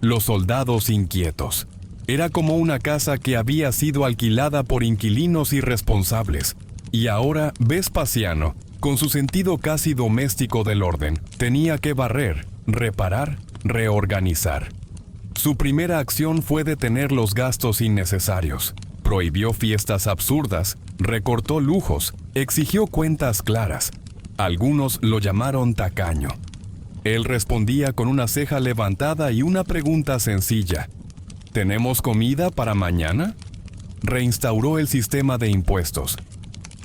los soldados inquietos. Era como una casa que había sido alquilada por inquilinos irresponsables. Y ahora Vespasiano, con su sentido casi doméstico del orden, tenía que barrer, reparar, reorganizar. Su primera acción fue detener los gastos innecesarios. Prohibió fiestas absurdas, recortó lujos, exigió cuentas claras. Algunos lo llamaron tacaño. Él respondía con una ceja levantada y una pregunta sencilla. ¿Tenemos comida para mañana? Reinstauró el sistema de impuestos.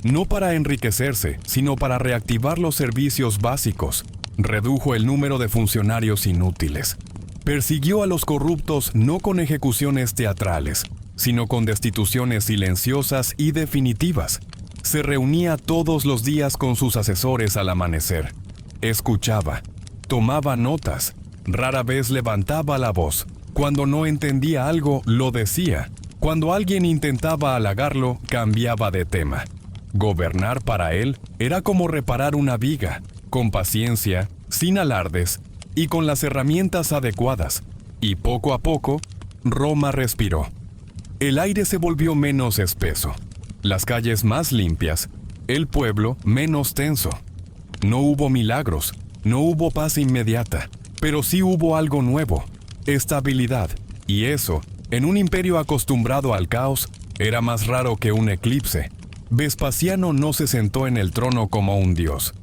No para enriquecerse, sino para reactivar los servicios básicos. Redujo el número de funcionarios inútiles. Persiguió a los corruptos no con ejecuciones teatrales, sino con destituciones silenciosas y definitivas. Se reunía todos los días con sus asesores al amanecer. Escuchaba, tomaba notas, rara vez levantaba la voz. Cuando no entendía algo, lo decía. Cuando alguien intentaba halagarlo, cambiaba de tema. Gobernar para él era como reparar una viga, con paciencia, sin alardes y con las herramientas adecuadas. Y poco a poco, Roma respiró. El aire se volvió menos espeso, las calles más limpias, el pueblo menos tenso. No hubo milagros, no hubo paz inmediata, pero sí hubo algo nuevo, estabilidad. Y eso, en un imperio acostumbrado al caos, era más raro que un eclipse. Vespasiano no se sentó en el trono como un dios.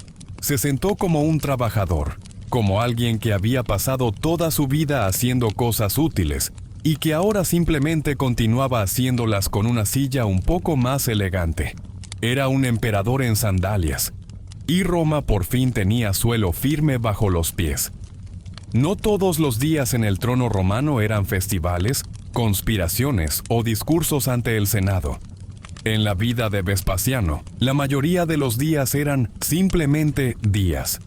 Se sentó como un trabajador, como alguien que había pasado toda su vida haciendo cosas útiles y que ahora simplemente continuaba haciéndolas con una silla un poco más elegante. Era un emperador en sandalias, y Roma por fin tenía suelo firme bajo los pies. No todos los días en el trono romano eran festivales, conspiraciones o discursos ante el Senado. En la vida de Vespasiano, la mayoría de los días eran simplemente días.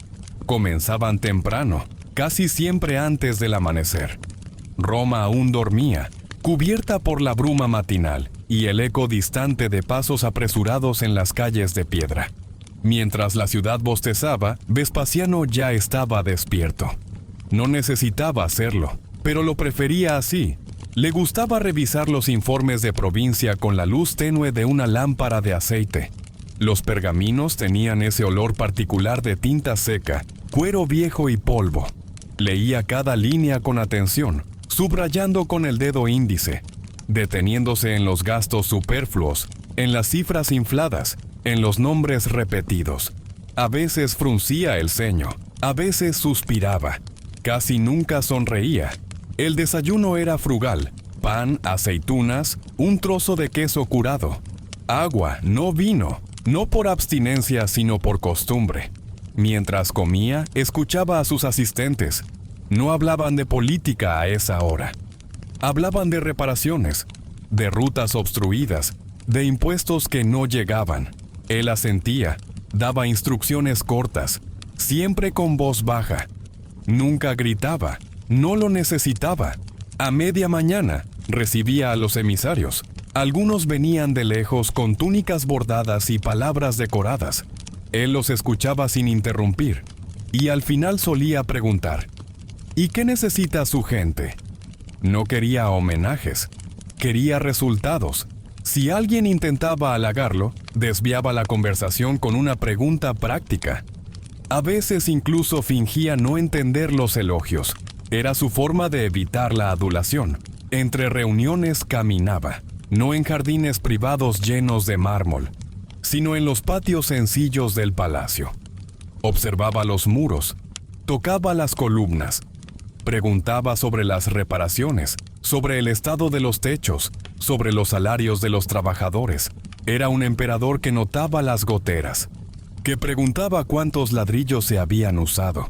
Comenzaban temprano, casi siempre antes del amanecer. Roma aún dormía, cubierta por la bruma matinal, y el eco distante de pasos apresurados en las calles de piedra. Mientras la ciudad bostezaba, Vespasiano ya estaba despierto. No necesitaba hacerlo, pero lo prefería así. Le gustaba revisar los informes de provincia con la luz tenue de una lámpara de aceite. Los pergaminos tenían ese olor particular de tinta seca, cuero viejo y polvo. Leía cada línea con atención, subrayando con el dedo índice, deteniéndose en los gastos superfluos, en las cifras infladas, en los nombres repetidos. A veces fruncía el ceño, a veces suspiraba. Casi nunca sonreía. El desayuno era frugal: pan, aceitunas, un trozo de queso curado. Agua, no vino, no por abstinencia sino por costumbre. Mientras comía, escuchaba a sus asistentes. No hablaban de política a esa hora. Hablaban de reparaciones, de rutas obstruidas, de impuestos que no llegaban. Él asentía, daba instrucciones cortas, siempre con voz baja. Nunca gritaba, no lo necesitaba. A media mañana recibía a los emisarios. Algunos venían de lejos con túnicas bordadas y palabras decoradas. Él los escuchaba sin interrumpir, y al final solía preguntar: ¿y qué necesita su gente? No quería homenajes, quería resultados. Si alguien intentaba halagarlo, desviaba la conversación con una pregunta práctica. A veces incluso fingía no entender los elogios. Era su forma de evitar la adulación. Entre reuniones caminaba, no en jardines privados llenos de mármol, sino en los patios sencillos del palacio. Observaba los muros, tocaba las columnas, preguntaba sobre las reparaciones, sobre el estado de los techos, sobre los salarios de los trabajadores. Era un emperador que notaba las goteras, que preguntaba cuántos ladrillos se habían usado,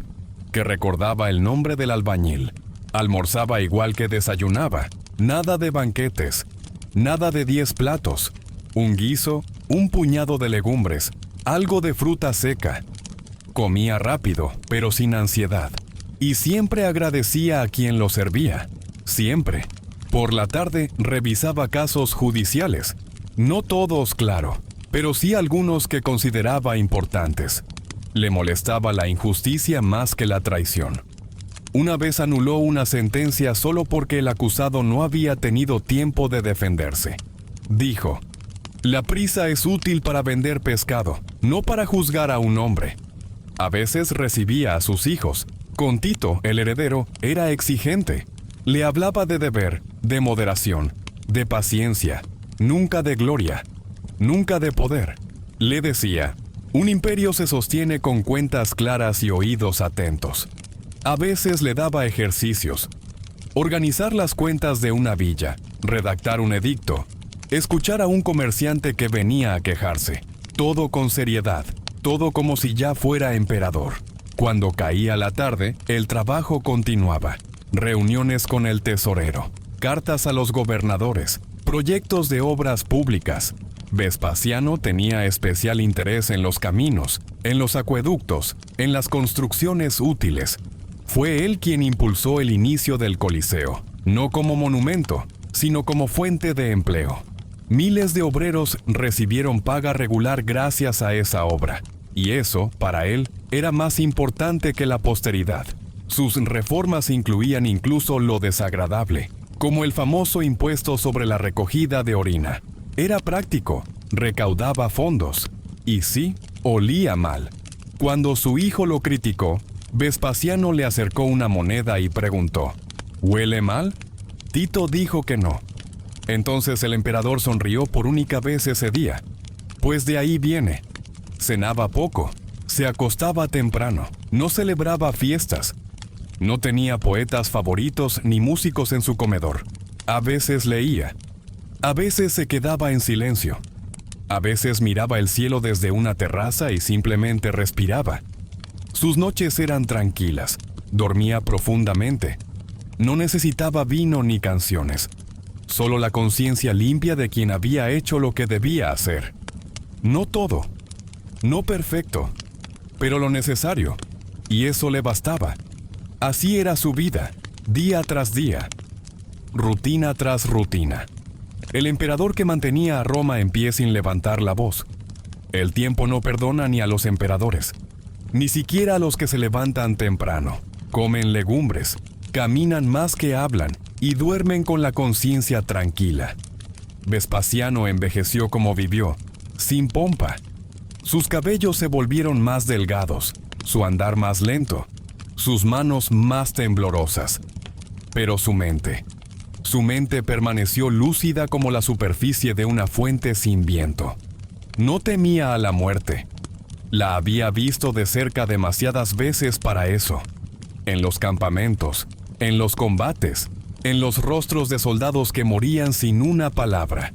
que recordaba el nombre del albañil. Almorzaba igual que desayunaba, nada de banquetes, nada de 10 platos, un guiso, un puñado de legumbres, algo de fruta seca. Comía rápido, pero sin ansiedad, y siempre agradecía a quien lo servía, siempre. Por la tarde revisaba casos judiciales, no todos, claro, pero sí algunos que consideraba importantes. Le molestaba la injusticia más que la traición. Una vez anuló una sentencia solo porque el acusado no había tenido tiempo de defenderse. Dijo: la prisa es útil para vender pescado, no para juzgar a un hombre. A veces recibía a sus hijos. Con Tito, el heredero, era exigente. Le hablaba de deber, de moderación, de paciencia, nunca de gloria, nunca de poder. Le decía: un imperio se sostiene con cuentas claras y oídos atentos. A veces le daba ejercicios: organizar las cuentas de una villa, redactar un edicto, escuchar a un comerciante que venía a quejarse. Todo con seriedad, todo como si ya fuera emperador. Cuando caía la tarde, el trabajo continuaba. Reuniones con el tesorero, cartas a los gobernadores, proyectos de obras públicas. Vespasiano tenía especial interés en los caminos, en los acueductos, en las construcciones útiles. Fue él quien impulsó el inicio del Coliseo, no como monumento, sino como fuente de empleo. Miles de obreros recibieron paga regular gracias a esa obra, y eso, para él, era más importante que la posteridad. Sus reformas incluían incluso lo desagradable, como el famoso impuesto sobre la recogida de orina. Era práctico, recaudaba fondos, y sí, olía mal. Cuando su hijo lo criticó, Vespasiano le acercó una moneda y preguntó: ¿huele mal? Tito dijo que no. Entonces el emperador sonrió por única vez ese día, pues de ahí viene. Cenaba poco, se acostaba temprano, no celebraba fiestas, no tenía poetas favoritos ni músicos en su comedor. A veces leía, a veces se quedaba en silencio, a veces miraba el cielo desde una terraza y simplemente respiraba. Sus noches eran tranquilas, dormía profundamente. No necesitaba vino ni canciones, solo la conciencia limpia de quien había hecho lo que debía hacer. No todo, no perfecto, pero lo necesario, y eso le bastaba. Así era su vida, día tras día, rutina tras rutina. el emperador que mantenía a Roma en pie sin levantar la voz. El tiempo no perdona ni a los emperadores, ni siquiera a los que se levantan temprano, comen legumbres, caminan más que hablan y duermen con la conciencia tranquila. Vespasiano envejeció como vivió, sin pompa. Sus cabellos se volvieron más delgados, su andar más lento, sus manos más temblorosas. Pero su mente permaneció lúcida como la superficie de una fuente sin viento. No temía a la muerte. La había visto de cerca demasiadas veces para eso. En los campamentos, en los combates, en los rostros de soldados que morían sin una palabra.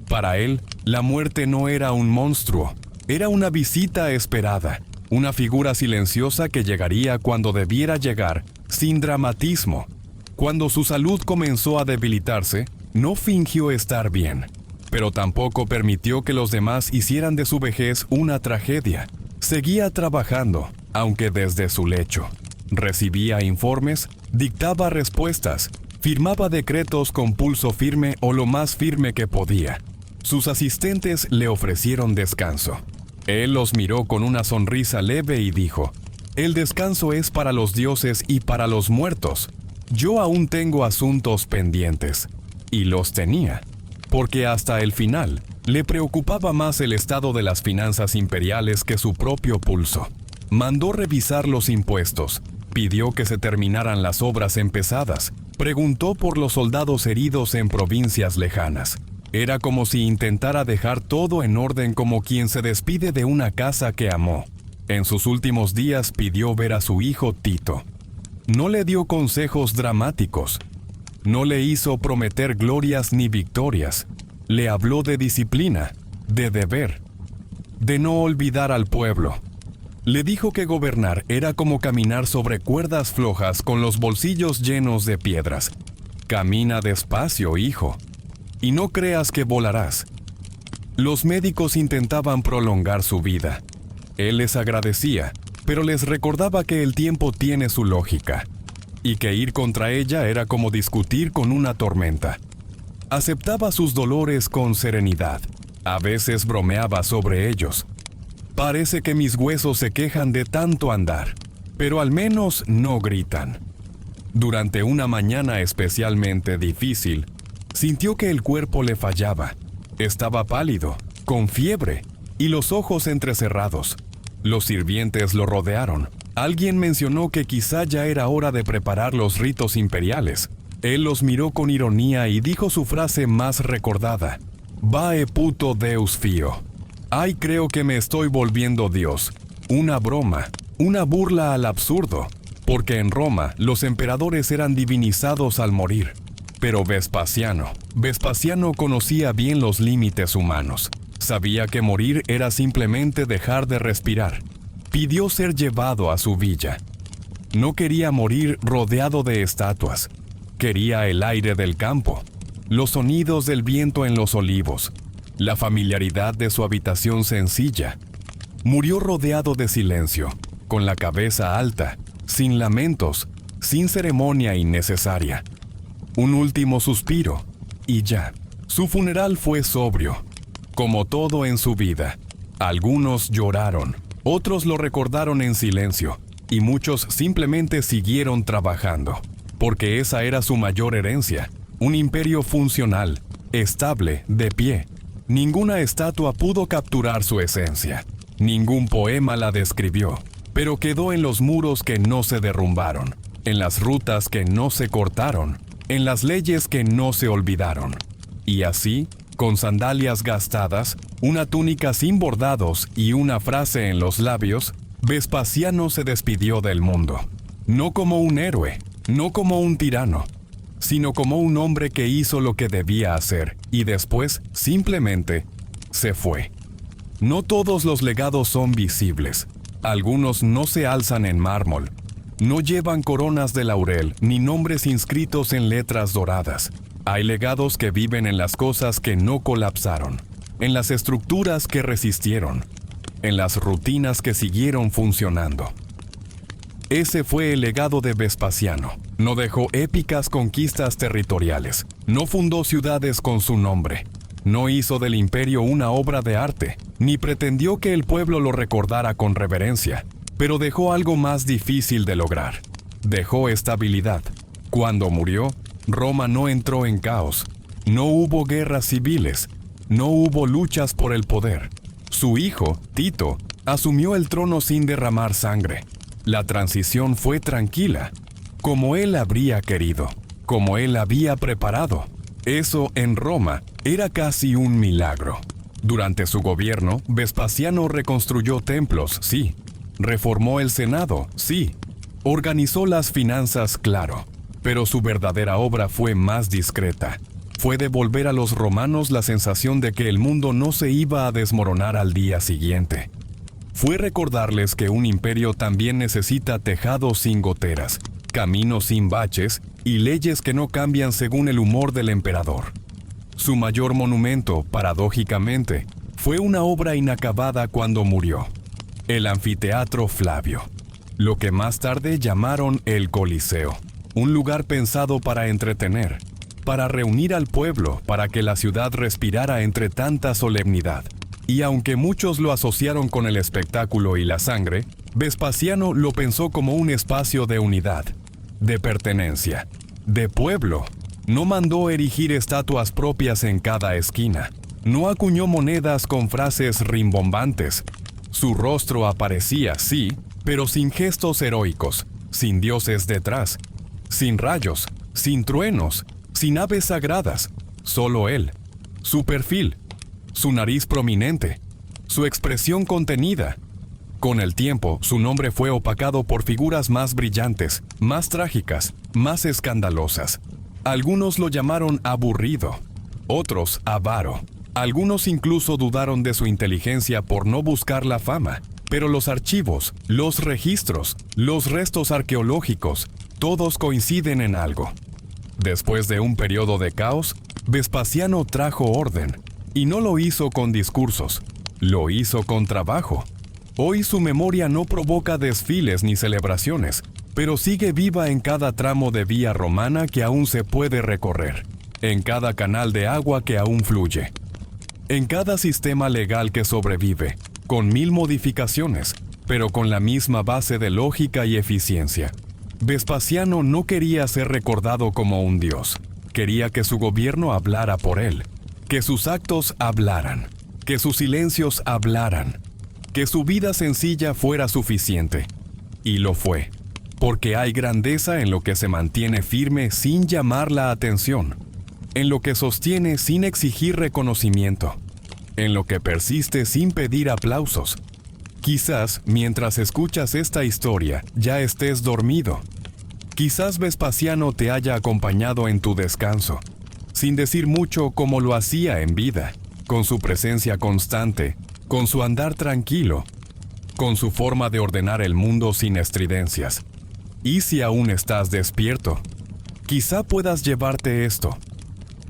Para él, la muerte no era un monstruo, era una visita esperada, una figura silenciosa que llegaría cuando debiera llegar, sin dramatismo. Cuando su salud comenzó a debilitarse, no fingió estar bien, pero tampoco permitió que los demás hicieran de su vejez una tragedia. Seguía trabajando, aunque desde su lecho. Recibía informes, dictaba respuestas, firmaba decretos con pulso firme o lo más firme que podía. Sus asistentes le ofrecieron descanso. Él los miró con una sonrisa leve y dijo: «El descanso es para los dioses y para los muertos. Yo aún tengo asuntos pendientes». Y los tenía, porque hasta el final le preocupaba más el estado de las finanzas imperiales que su propio pulso. Mandó revisar los impuestos, pidió que se terminaran las obras empezadas, preguntó por los soldados heridos en provincias lejanas. Era como si intentara dejar todo en orden, como quien se despide de una casa que amó. En sus últimos días pidió ver a su hijo Tito. No le dio consejos dramáticos. No le hizo prometer glorias ni victorias. Le habló de disciplina, de deber, de no olvidar al pueblo. Le dijo que gobernar era como caminar sobre cuerdas flojas con los bolsillos llenos de piedras. Camina despacio, hijo, y no creas que volarás. Los médicos intentaban prolongar su vida. Él les agradecía, pero les recordaba que el tiempo tiene su lógica, y que ir contra ella era como discutir con una tormenta. Aceptaba sus dolores con serenidad. A veces bromeaba sobre ellos. «Parece que mis huesos se quejan de tanto andar, pero al menos no gritan». Durante una mañana especialmente difícil, sintió que el cuerpo le fallaba. Estaba pálido, con fiebre, y los ojos entrecerrados. Los sirvientes lo rodearon. Alguien mencionó que quizá ya era hora de preparar los ritos imperiales. Él los miró con ironía y dijo su frase más recordada: «Vae puto deus fio». «Ay, creo que me estoy volviendo Dios». Una broma, una burla al absurdo, porque en Roma los emperadores eran divinizados al morir. Pero Vespasiano conocía bien los límites humanos. Sabía que morir era simplemente dejar de respirar. Pidió ser llevado a su villa. No quería morir rodeado de estatuas. Quería el aire del campo, los sonidos del viento en los olivos, la familiaridad de su habitación sencilla. Murió rodeado de silencio, con la cabeza alta, sin lamentos, sin ceremonia innecesaria. Un último suspiro, y ya. Su funeral fue sobrio, como todo en su vida. Algunos lloraron, otros lo recordaron en silencio, y muchos simplemente siguieron trabajando, porque esa era su mayor herencia, un imperio funcional, estable, de pie. Ninguna estatua pudo capturar su esencia, ningún poema la describió, pero quedó en los muros que no se derrumbaron, en las rutas que no se cortaron, en las leyes que no se olvidaron. Y así, con sandalias gastadas, una túnica sin bordados y una frase en los labios, Vespasiano se despidió del mundo. No como un héroe, no como un tirano, sino como un hombre que hizo lo que debía hacer y después, simplemente, se fue. No todos los legados son visibles. Algunos no se alzan en mármol. No llevan coronas de laurel ni nombres inscritos en letras doradas. Hay legados que viven en las cosas que no colapsaron, en las estructuras que resistieron, en las rutinas que siguieron funcionando. Ese fue el legado de Vespasiano. No dejó épicas conquistas territoriales. No fundó ciudades con su nombre. No hizo del imperio una obra de arte, ni pretendió que el pueblo lo recordara con reverencia, pero dejó algo más difícil de lograr. Dejó estabilidad. Cuando murió, Roma no entró en caos. No hubo guerras civiles. No hubo luchas por el poder. Su hijo, Tito, asumió el trono sin derramar sangre. La transición fue tranquila, como él habría querido, como él había preparado. Eso en Roma era casi un milagro. Durante su gobierno, Vespasiano reconstruyó templos, sí. Reformó el Senado, sí. Organizó las finanzas, claro. Pero su verdadera obra fue más discreta. Fue devolver a los romanos la sensación de que el mundo no se iba a desmoronar al día siguiente. Fue recordarles que un imperio también necesita tejados sin goteras, caminos sin baches y leyes que no cambian según el humor del emperador. Su mayor monumento, paradójicamente, fue una obra inacabada cuando murió: el Anfiteatro Flavio, lo que más tarde llamaron el Coliseo, un lugar pensado para entretener, para reunir al pueblo, para que la ciudad respirara entre tanta solemnidad. Y aunque muchos lo asociaron con el espectáculo y la sangre, Vespasiano lo pensó como un espacio de unidad, de pertenencia, de pueblo. No mandó erigir estatuas propias en cada esquina. No acuñó monedas con frases rimbombantes. Su rostro aparecía, sí, pero sin gestos heroicos, sin dioses detrás, sin rayos, sin truenos, sin aves sagradas, solo él, su perfil, su nariz prominente, su expresión contenida. Con el tiempo, su nombre fue opacado por figuras más brillantes, más trágicas, más escandalosas. Algunos lo llamaron aburrido, otros avaro. Algunos incluso dudaron de su inteligencia por no buscar la fama. Pero los archivos, los registros, los restos arqueológicos, todos coinciden en algo. Después de un periodo de caos, Vespasiano trajo orden. Y no lo hizo con discursos, lo hizo con trabajo. Hoy su memoria no provoca desfiles ni celebraciones, pero sigue viva en cada tramo de vía romana que aún se puede recorrer, en cada canal de agua que aún fluye, en cada sistema legal que sobrevive, con 1000 modificaciones, pero con la misma base de lógica y eficiencia. Vespasiano no quería ser recordado como un dios, quería que su gobierno hablara por él, que sus actos hablaran, que sus silencios hablaran, que su vida sencilla fuera suficiente. Y lo fue, porque hay grandeza en lo que se mantiene firme sin llamar la atención, en lo que sostiene sin exigir reconocimiento, en lo que persiste sin pedir aplausos. Quizás mientras escuchas esta historia ya estés dormido. Quizás Vespasiano te haya acompañado en tu descanso, sin decir mucho como lo hacía en vida, con su presencia constante, con su andar tranquilo, con su forma de ordenar el mundo sin estridencias. Y si aún estás despierto, quizá puedas llevarte esto.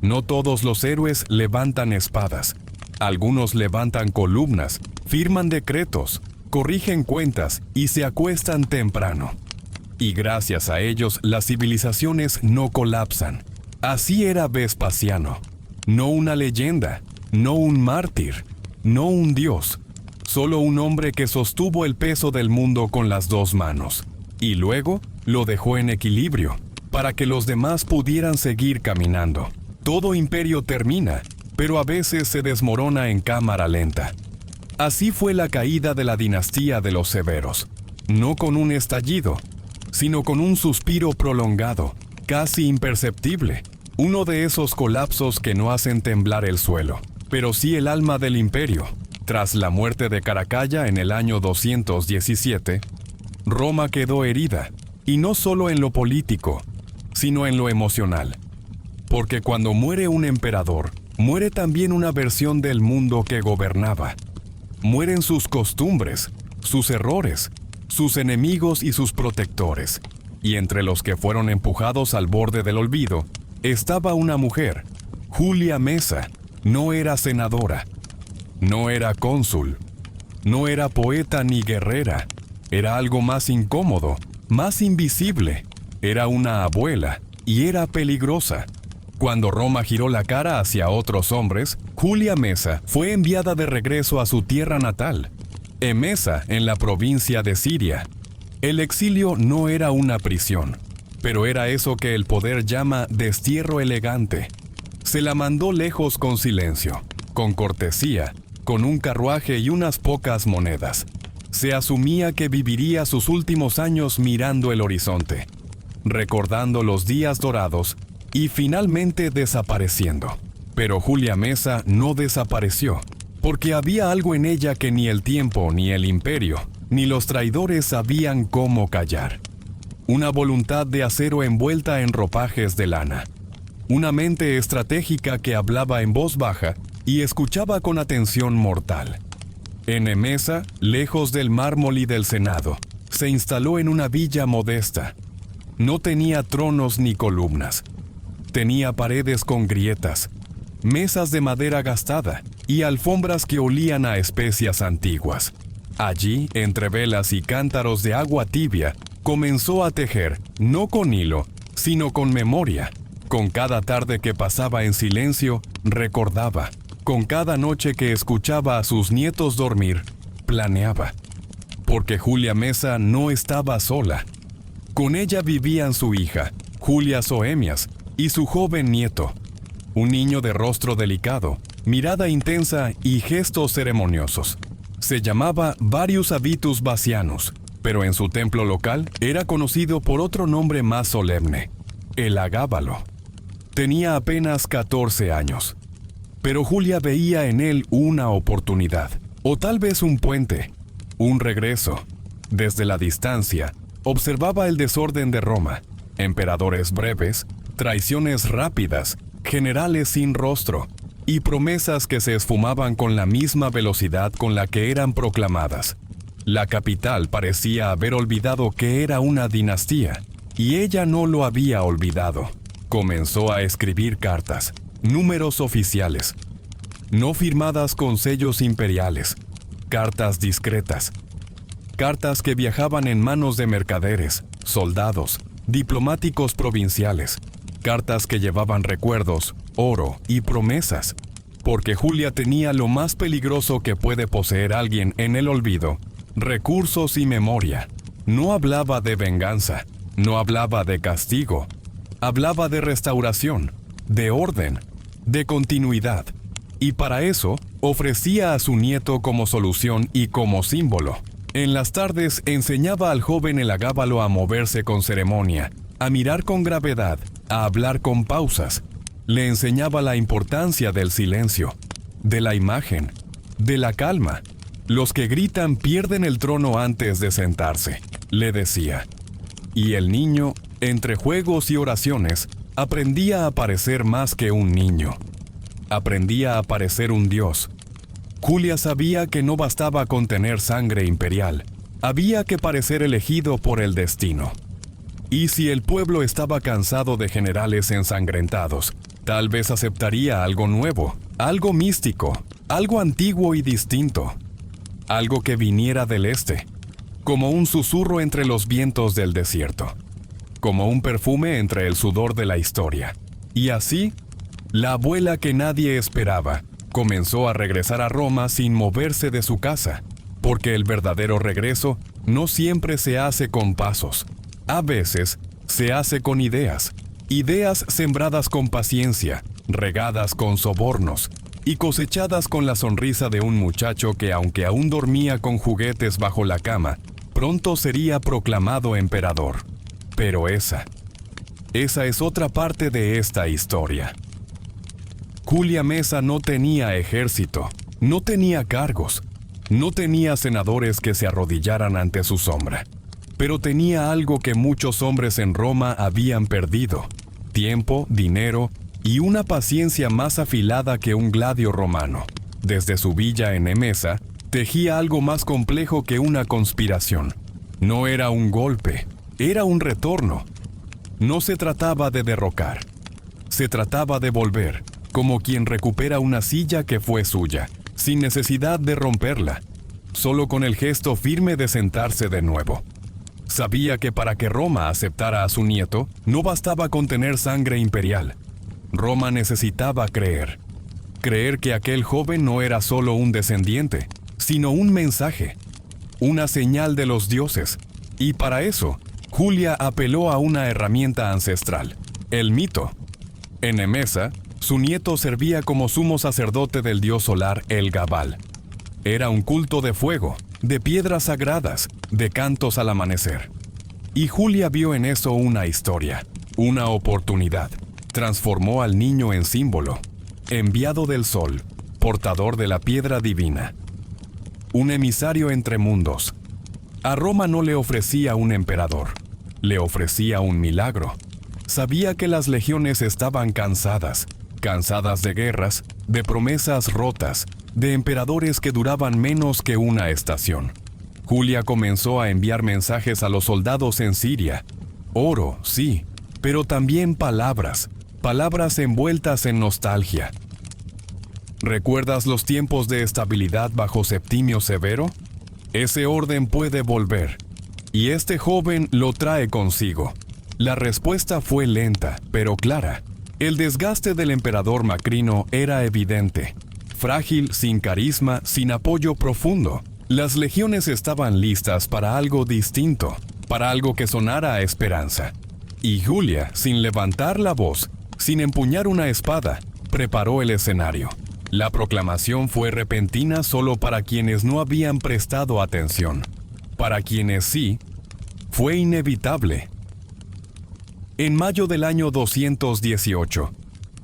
No todos los héroes levantan espadas. Algunos levantan columnas, firman decretos, corrigen cuentas y se acuestan temprano. Y gracias a ellos las civilizaciones no colapsan. Así era Vespasiano, no una leyenda, no un mártir, no un dios, solo un hombre que sostuvo el peso del mundo con las 2 manos, y luego lo dejó en equilibrio, para que los demás pudieran seguir caminando. Todo imperio termina, pero a veces se desmorona en cámara lenta. Así fue la caída de la dinastía de los Severos, no con un estallido, sino con un suspiro prolongado, casi imperceptible, uno de esos colapsos que no hacen temblar el suelo, pero sí el alma del imperio. Tras la muerte de Caracalla en el año 217, Roma quedó herida, y no solo en lo político, sino en lo emocional. Porque cuando muere un emperador, muere también una versión del mundo que gobernaba. Mueren sus costumbres, sus errores, sus enemigos y sus protectores. Y entre los que fueron empujados al borde del olvido, estaba una mujer, Julia Mesa. No era senadora, no era cónsul, no era poeta ni guerrera. Era algo más incómodo, más invisible, era una abuela y era peligrosa. Cuando Roma giró la cara hacia otros hombres, Julia Mesa fue enviada de regreso a su tierra natal, Emesa, en la provincia de Siria. El exilio no era una prisión, pero era eso que el poder llama destierro elegante. Se la mandó lejos con silencio, con cortesía, con un carruaje y unas pocas monedas. Se asumía que viviría sus últimos años mirando el horizonte, recordando los días dorados y finalmente desapareciendo. Pero Julia Mesa no desapareció, porque había algo en ella que ni el tiempo, ni el imperio, ni los traidores sabían cómo callar. Una voluntad de acero envuelta en ropajes de lana. Una mente estratégica que hablaba en voz baja y escuchaba con atención mortal. En Emesa, lejos del mármol y del Senado, se instaló en una villa modesta. No tenía tronos ni columnas. Tenía paredes con grietas, mesas de madera gastada y alfombras que olían a especias antiguas. Allí, entre velas y cántaros de agua tibia, comenzó a tejer, no con hilo, sino con memoria. Con cada tarde que pasaba en silencio, recordaba. Con cada noche que escuchaba a sus nietos dormir, planeaba. Porque Julia Mesa no estaba sola. Con ella vivían su hija, Julia Soemias, y su joven nieto, un niño de rostro delicado, mirada intensa y gestos ceremoniosos. Se llamaba Varius Avitus Bassianus, pero en su templo local era conocido por otro nombre más solemne, el Agábalo. Tenía apenas 14 años, pero Julia veía en él una oportunidad, o tal vez un puente, un regreso. Desde la distancia, observaba el desorden de Roma, emperadores breves, traiciones rápidas, generales sin rostro, y promesas que se esfumaban con la misma velocidad con la que eran proclamadas. La capital parecía haber olvidado que era una dinastía, y ella no lo había olvidado. Comenzó a escribir cartas, números oficiales, no firmadas con sellos imperiales, cartas discretas, cartas que viajaban en manos de mercaderes, soldados, diplomáticos provinciales, cartas que llevaban recuerdos, oro y promesas, porque Julia tenía lo más peligroso que puede poseer alguien en el olvido: recursos y memoria. No hablaba de venganza, no hablaba de castigo, hablaba de restauración, de orden, de continuidad, y para eso ofrecía a su nieto como solución y como símbolo. En las tardes enseñaba al joven el Agábalo a moverse con ceremonia, a mirar con gravedad, a hablar con pausas. Le enseñaba la importancia del silencio, de la imagen, de la calma. Los que gritan pierden el trono antes de sentarse, le decía. Y el niño, entre juegos y oraciones, aprendía a parecer más que un niño. Aprendía a parecer un dios. Julia sabía que no bastaba con tener sangre imperial. Había que parecer elegido por el destino. Y si el pueblo estaba cansado de generales ensangrentados, tal vez aceptaría algo nuevo, algo místico, algo antiguo y distinto. Algo que viniera del este, como un susurro entre los vientos del desierto, como un perfume entre el sudor de la historia. Y así, la abuela que nadie esperaba comenzó a regresar a Roma sin moverse de su casa, porque el verdadero regreso no siempre se hace con pasos. A veces se hace con ideas, ideas sembradas con paciencia, regadas con sobornos y cosechadas con la sonrisa de un muchacho que, aunque aún dormía con juguetes bajo la cama, pronto sería proclamado emperador. Pero esa es otra parte de esta historia. Julia Mesa no tenía ejército, no tenía cargos, no tenía senadores que se arrodillaran ante su sombra, pero tenía algo que muchos hombres en Roma habían perdido: tiempo, dinero y una paciencia más afilada que un gladio romano. Desde su villa en Emesa, tejía algo más complejo que una conspiración. No era un golpe, era un retorno. No se trataba de derrocar, se trataba de volver, como quien recupera una silla que fue suya, sin necesidad de romperla, solo con el gesto firme de sentarse de nuevo. Sabía que para que Roma aceptara a su nieto, no bastaba con tener sangre imperial. Roma necesitaba creer. Creer que aquel joven no era solo un descendiente, sino un mensaje, una señal de los dioses. Y para eso, Julia apeló a una herramienta ancestral, el mito. En Emesa, su nieto servía como sumo sacerdote del dios solar El Gabal. Era un culto de fuego, de piedras sagradas, de cantos al amanecer. Y Julia vio en eso una historia, una oportunidad. Transformó al niño en símbolo, enviado del sol, portador de la piedra divina. Un emisario entre mundos. A Roma no le ofrecía un emperador, le ofrecía un milagro. Sabía que las legiones estaban cansadas de guerras, de promesas rotas, de emperadores que duraban menos que una estación. Julia comenzó a enviar mensajes a los soldados en Siria. Oro, sí, pero también palabras envueltas en nostalgia. ¿Recuerdas los tiempos de estabilidad bajo Septimio Severo? Ese orden puede volver, y este joven lo trae consigo. La respuesta fue lenta, pero clara. El desgaste del emperador Macrino era evidente. Frágil, sin carisma, sin apoyo profundo. Las legiones estaban listas para algo distinto, para algo que sonara a esperanza. Y Julia, sin levantar la voz, sin empuñar una espada, preparó el escenario. La proclamación fue repentina solo para quienes no habían prestado atención. Para quienes sí, fue inevitable. En mayo del año 218,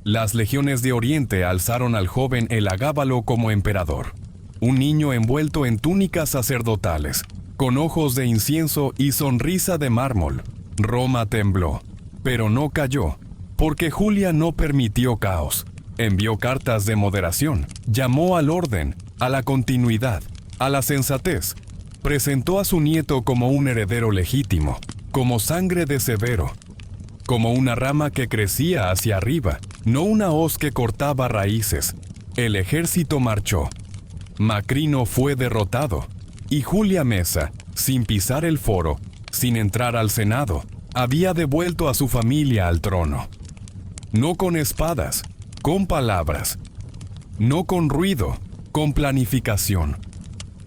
las legiones de Oriente alzaron al joven Elagábalo como emperador. Un niño envuelto en túnicas sacerdotales, con ojos de incienso y sonrisa de mármol. Roma tembló, pero no cayó, porque Julia no permitió caos. Envió cartas de moderación, llamó al orden, a la continuidad, a la sensatez. Presentó a su nieto como un heredero legítimo, como sangre de Severo, como una rama que crecía hacia arriba, no una hoz que cortaba raíces. El ejército marchó. Macrino fue derrotado, y Julia Mesa, sin pisar el foro, sin entrar al Senado, había devuelto a su familia al trono. No con espadas, con palabras. No con ruido, con planificación.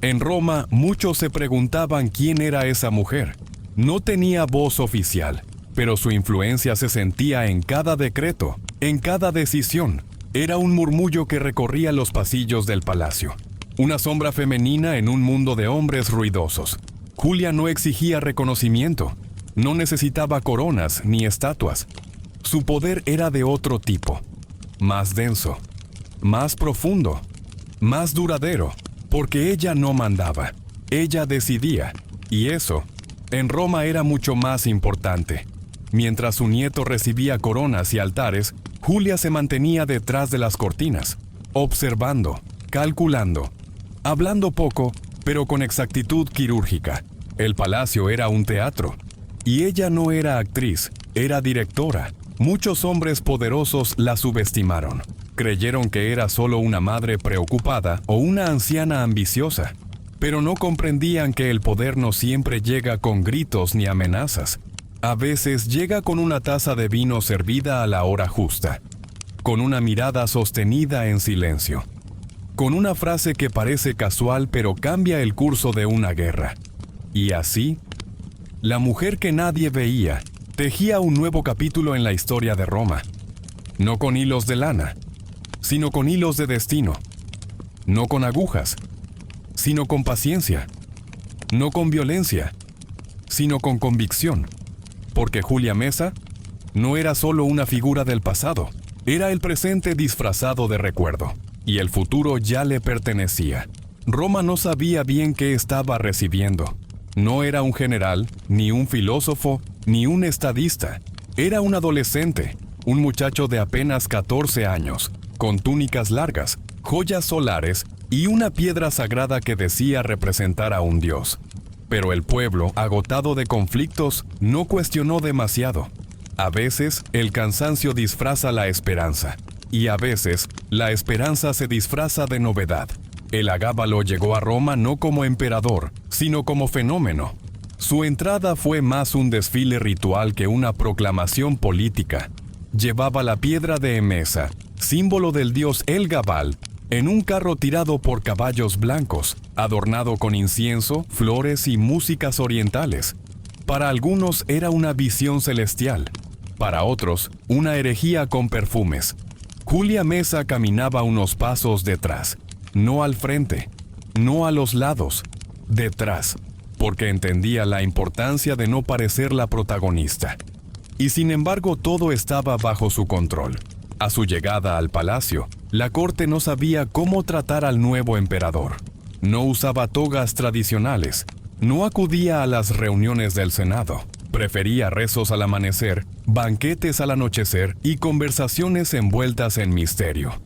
En Roma muchos se preguntaban quién era esa mujer. No tenía voz oficial, pero su influencia se sentía en cada decreto, en cada decisión. Era un murmullo que recorría los pasillos del palacio. Una sombra femenina en un mundo de hombres ruidosos. Julia no exigía reconocimiento, no necesitaba coronas ni estatuas. Su poder era de otro tipo, más denso, más profundo, más duradero, porque ella no mandaba, ella decidía, y eso, en Roma era mucho más importante. Mientras su nieto recibía coronas y altares, Julia se mantenía detrás de las cortinas, observando, calculando, hablando poco, pero con exactitud quirúrgica. El palacio era un teatro, y ella no era actriz, era directora. Muchos hombres poderosos la subestimaron. Creyeron que era solo una madre preocupada o una anciana ambiciosa, pero no comprendían que el poder no siempre llega con gritos ni amenazas. A veces llega con una taza de vino servida a la hora justa, con una mirada sostenida en silencio, con una frase que parece casual pero cambia el curso de una guerra. Y así, la mujer que nadie veía tejía un nuevo capítulo en la historia de Roma, no con hilos de lana, sino con hilos de destino, no con agujas, sino con paciencia, no con violencia, sino con convicción, porque Julia Mesa no era solo una figura del pasado, era el presente disfrazado de recuerdo, y el futuro ya le pertenecía. Roma no sabía bien qué estaba recibiendo. No era un general, ni un filósofo, ni un estadista. Era un adolescente, un muchacho de apenas 14 años, con túnicas largas, joyas solares y una piedra sagrada que decía representar a un dios. Pero el pueblo, agotado de conflictos, no cuestionó demasiado. A veces, el cansancio disfraza la esperanza, y a veces, la esperanza se disfraza de novedad. Elagábalo llegó a Roma no como emperador, sino como fenómeno. Su entrada fue más un desfile ritual que una proclamación política. Llevaba la piedra de Emesa, símbolo del dios El-Gabal, en un carro tirado por caballos blancos, adornado con incienso, flores y músicas orientales. Para algunos era una visión celestial, para otros, una herejía con perfumes. Julia Mesa caminaba unos pasos detrás, no al frente, no a los lados, detrás, porque entendía la importancia de no parecer la protagonista. Y sin embargo, todo estaba bajo su control. A su llegada al palacio, la corte no sabía cómo tratar al nuevo emperador. No usaba togas tradicionales, no acudía a las reuniones del Senado. Prefería rezos al amanecer, banquetes al anochecer y conversaciones envueltas en misterio.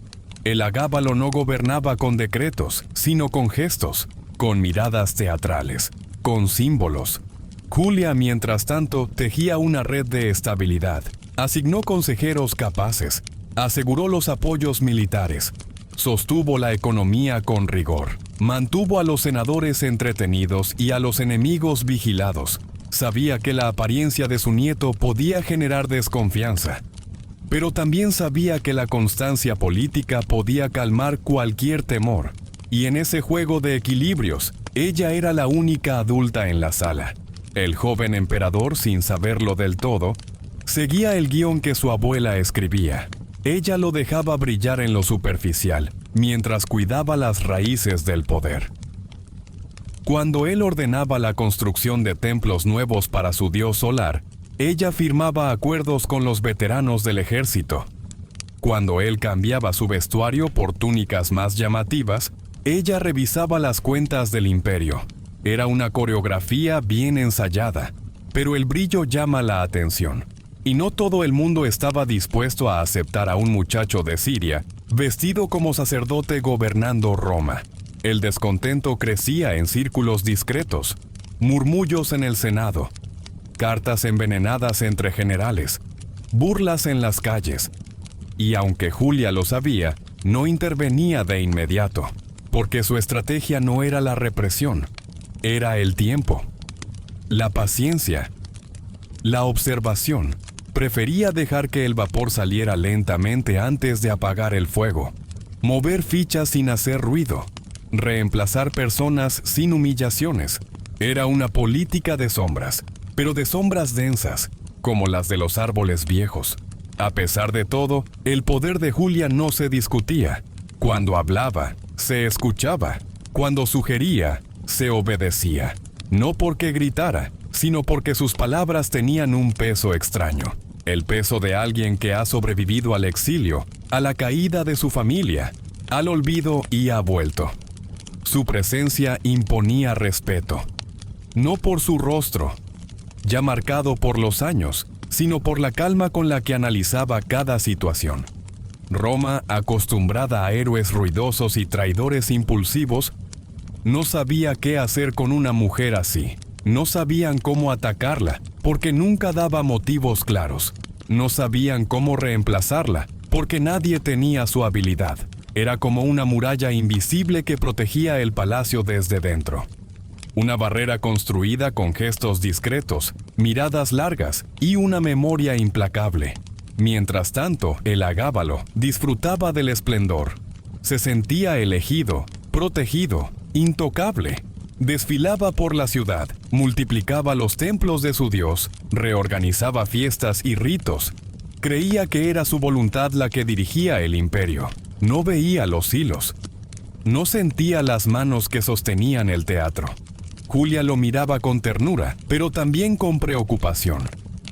El agábalo no gobernaba con decretos, sino con gestos, con miradas teatrales, con símbolos. Julia, mientras tanto, tejía una red de estabilidad, asignó consejeros capaces, aseguró los apoyos militares, sostuvo la economía con rigor, mantuvo a los senadores entretenidos y a los enemigos vigilados. Sabía que la apariencia de su nieto podía generar desconfianza, pero también sabía que la constancia política podía calmar cualquier temor. Y en ese juego de equilibrios, ella era la única adulta en la sala. El joven emperador, sin saberlo del todo, seguía el guión que su abuela escribía. Ella lo dejaba brillar en lo superficial, mientras cuidaba las raíces del poder. Cuando él ordenaba la construcción de templos nuevos para su dios solar, ella firmaba acuerdos con los veteranos del ejército. Cuando él cambiaba su vestuario por túnicas más llamativas, ella revisaba las cuentas del imperio. Era una coreografía bien ensayada, pero el brillo llama la atención. Y no todo el mundo estaba dispuesto a aceptar a un muchacho de Siria, vestido como sacerdote gobernando Roma. El descontento crecía en círculos discretos, murmullos en el Senado, cartas envenenadas entre generales, burlas en las calles. Y aunque Julia lo sabía, no intervenía de inmediato, porque su estrategia no era la represión, era el tiempo, la paciencia, la observación. Prefería dejar que el vapor saliera lentamente antes de apagar el fuego, mover fichas sin hacer ruido, reemplazar personas sin humillaciones. Era una política de sombras, pero de sombras densas, como las de los árboles viejos. A pesar de todo, el poder de Julia no se discutía. Cuando hablaba, se escuchaba. Cuando sugería, se obedecía. No porque gritara, sino porque sus palabras tenían un peso extraño. El peso de alguien que ha sobrevivido al exilio, a la caída de su familia, al olvido y ha vuelto. Su presencia imponía respeto, no por su rostro, ya marcado por los años, sino por la calma con la que analizaba cada situación. Roma, acostumbrada a héroes ruidosos y traidores impulsivos, no sabía qué hacer con una mujer así. No sabían cómo atacarla, porque nunca daba motivos claros. No sabían cómo reemplazarla, porque nadie tenía su habilidad. Era como una muralla invisible que protegía el palacio desde dentro. Una barrera construida con gestos discretos, miradas largas y una memoria implacable. Mientras tanto, el agábalo disfrutaba del esplendor. Se sentía elegido, protegido, intocable. Desfilaba por la ciudad, multiplicaba los templos de su dios, reorganizaba fiestas y ritos. Creía que era su voluntad la que dirigía el imperio. No veía los hilos. No sentía las manos que sostenían el teatro. Julia lo miraba con ternura, pero también con preocupación.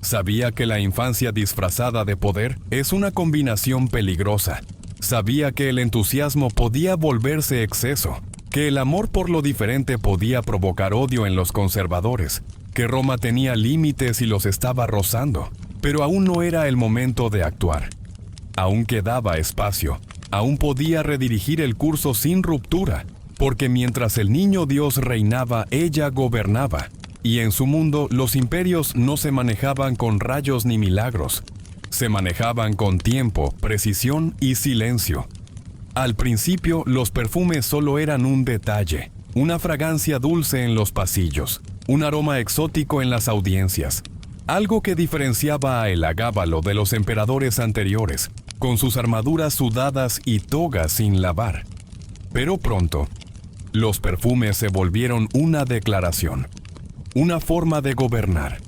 Sabía que la infancia disfrazada de poder es una combinación peligrosa. Sabía que el entusiasmo podía volverse exceso, que el amor por lo diferente podía provocar odio en los conservadores, que Roma tenía límites y los estaba rozando, pero aún no era el momento de actuar. Aún quedaba espacio, aún podía redirigir el curso sin ruptura, porque mientras el niño Dios reinaba, ella gobernaba, y en su mundo los imperios no se manejaban con rayos ni milagros, se manejaban con tiempo, precisión y silencio. Al principio, los perfumes solo eran un detalle, una fragancia dulce en los pasillos. un aroma exótico en las audiencias, algo que diferenciaba a Elagabalo de los emperadores anteriores, con sus armaduras sudadas y togas sin lavar. Pero pronto, los perfumes se volvieron una declaración, una forma de gobernar,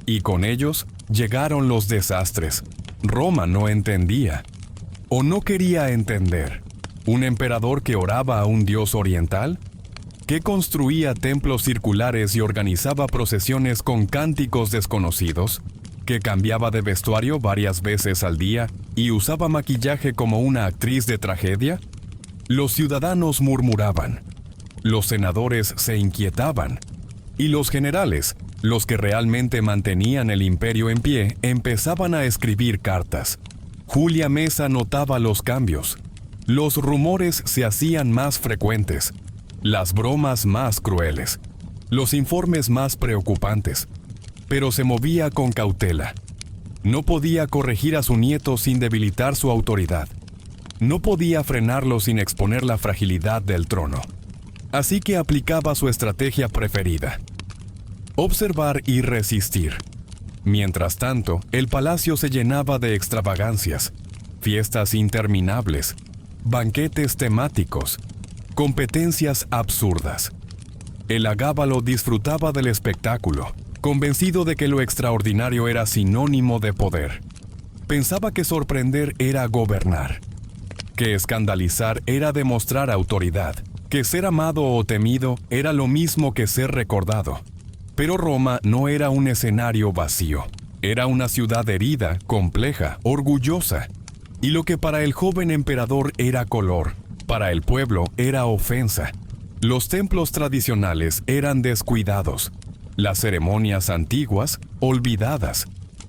y con ellos llegaron los desastres. Roma no entendía, o no quería entender. ¿Un emperador que oraba a un dios oriental? ¿Que construía templos circulares y organizaba procesiones con cánticos desconocidos? ¿Que cambiaba de vestuario varias veces al día y usaba maquillaje como una actriz de tragedia? Los ciudadanos murmuraban, los senadores se inquietaban, y los generales, los que realmente mantenían el imperio en pie, empezaban a escribir cartas. Julia Mesa notaba los cambios. Los rumores se hacían más frecuentes, las bromas más crueles, los informes más preocupantes, pero se movía con cautela. No podía corregir a su nieto sin debilitar su autoridad. No podía frenarlo sin exponer la fragilidad del trono. Así que aplicaba su estrategia preferida: observar y resistir. Mientras tanto, el palacio se llenaba de extravagancias, fiestas interminables, banquetes temáticos, competencias absurdas. Elagabalo disfrutaba del espectáculo, convencido de que lo extraordinario era sinónimo de poder. Pensaba que sorprender era gobernar, que escandalizar era demostrar autoridad, que ser amado o temido era lo mismo que ser recordado. Pero Roma no era un escenario vacío, era una ciudad herida, compleja, orgullosa. Y lo que para el joven emperador era color, para el pueblo era ofensa. Los templos tradicionales eran descuidados, las ceremonias antiguas olvidadas.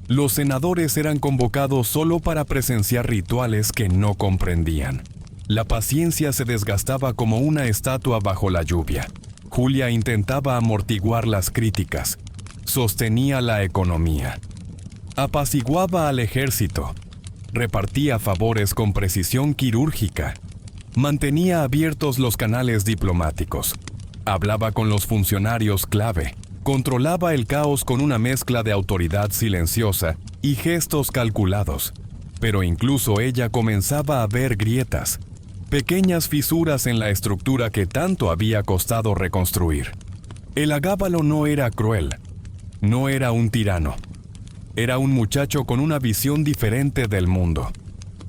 Los senadores eran convocados solo para presenciar rituales que no comprendían. La paciencia se desgastaba como una estatua bajo la lluvia. Julia intentaba amortiguar las críticas, sostenía la economía, apaciguaba al ejército, repartía favores con precisión quirúrgica, mantenía abiertos los canales diplomáticos, hablaba con los funcionarios clave, controlaba el caos con una mezcla de autoridad silenciosa y gestos calculados. Pero incluso ella comenzaba a ver grietas, pequeñas fisuras en la estructura que tanto había costado reconstruir. Elagabalo no era cruel, no era un tirano. Era un muchacho con una visión diferente del mundo.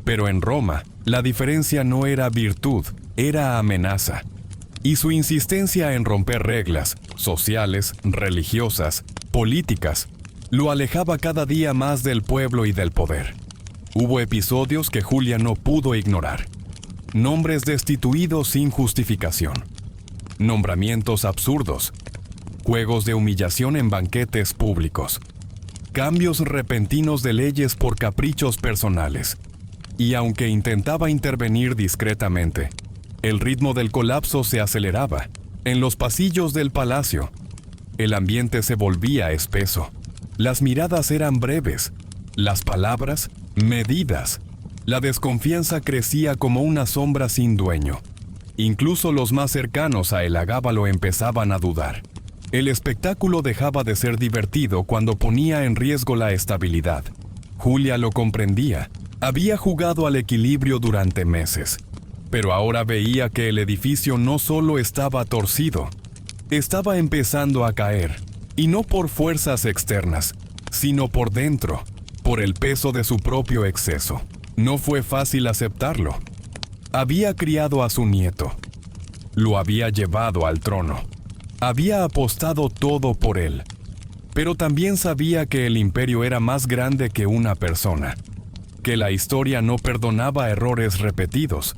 Pero en Roma, la diferencia no era virtud, era amenaza. Y su insistencia en romper reglas sociales, religiosas, políticas, lo alejaba cada día más del pueblo y del poder. Hubo episodios que Julia no pudo ignorar. Nombres destituidos sin justificación. Nombramientos absurdos. Juegos de humillación en banquetes públicos. Cambios repentinos de leyes por caprichos personales. Y aunque intentaba intervenir discretamente, el ritmo del colapso se aceleraba. En los pasillos del palacio, el ambiente se volvía espeso. Las miradas eran breves, las palabras medidas. La desconfianza crecía como una sombra sin dueño. Incluso los más cercanos a Elagabalo empezaban a dudar. El espectáculo dejaba de ser divertido cuando ponía en riesgo la estabilidad. Julia lo comprendía. Había jugado al equilibrio durante meses. Pero ahora veía que el edificio no solo estaba torcido, estaba empezando a caer. Y no por fuerzas externas, sino por dentro, por el peso de su propio exceso. No fue fácil aceptarlo. Había criado a su nieto. Lo había llevado al trono. Había apostado todo por él. Pero también sabía que el imperio era más grande que una persona. Que la historia no perdonaba errores repetidos.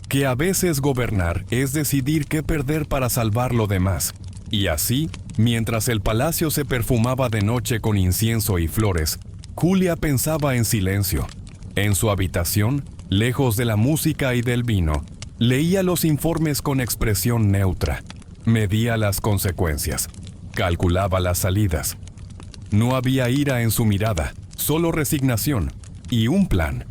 Que a veces gobernar es decidir qué perder para salvar lo demás. Y así, mientras el palacio se perfumaba de noche con incienso y flores, Julia pensaba en silencio. En su habitación, lejos de la música y del vino, leía los informes con expresión neutra. Medía las consecuencias. Calculaba las salidas. No había ira en su mirada, solo resignación y un plan.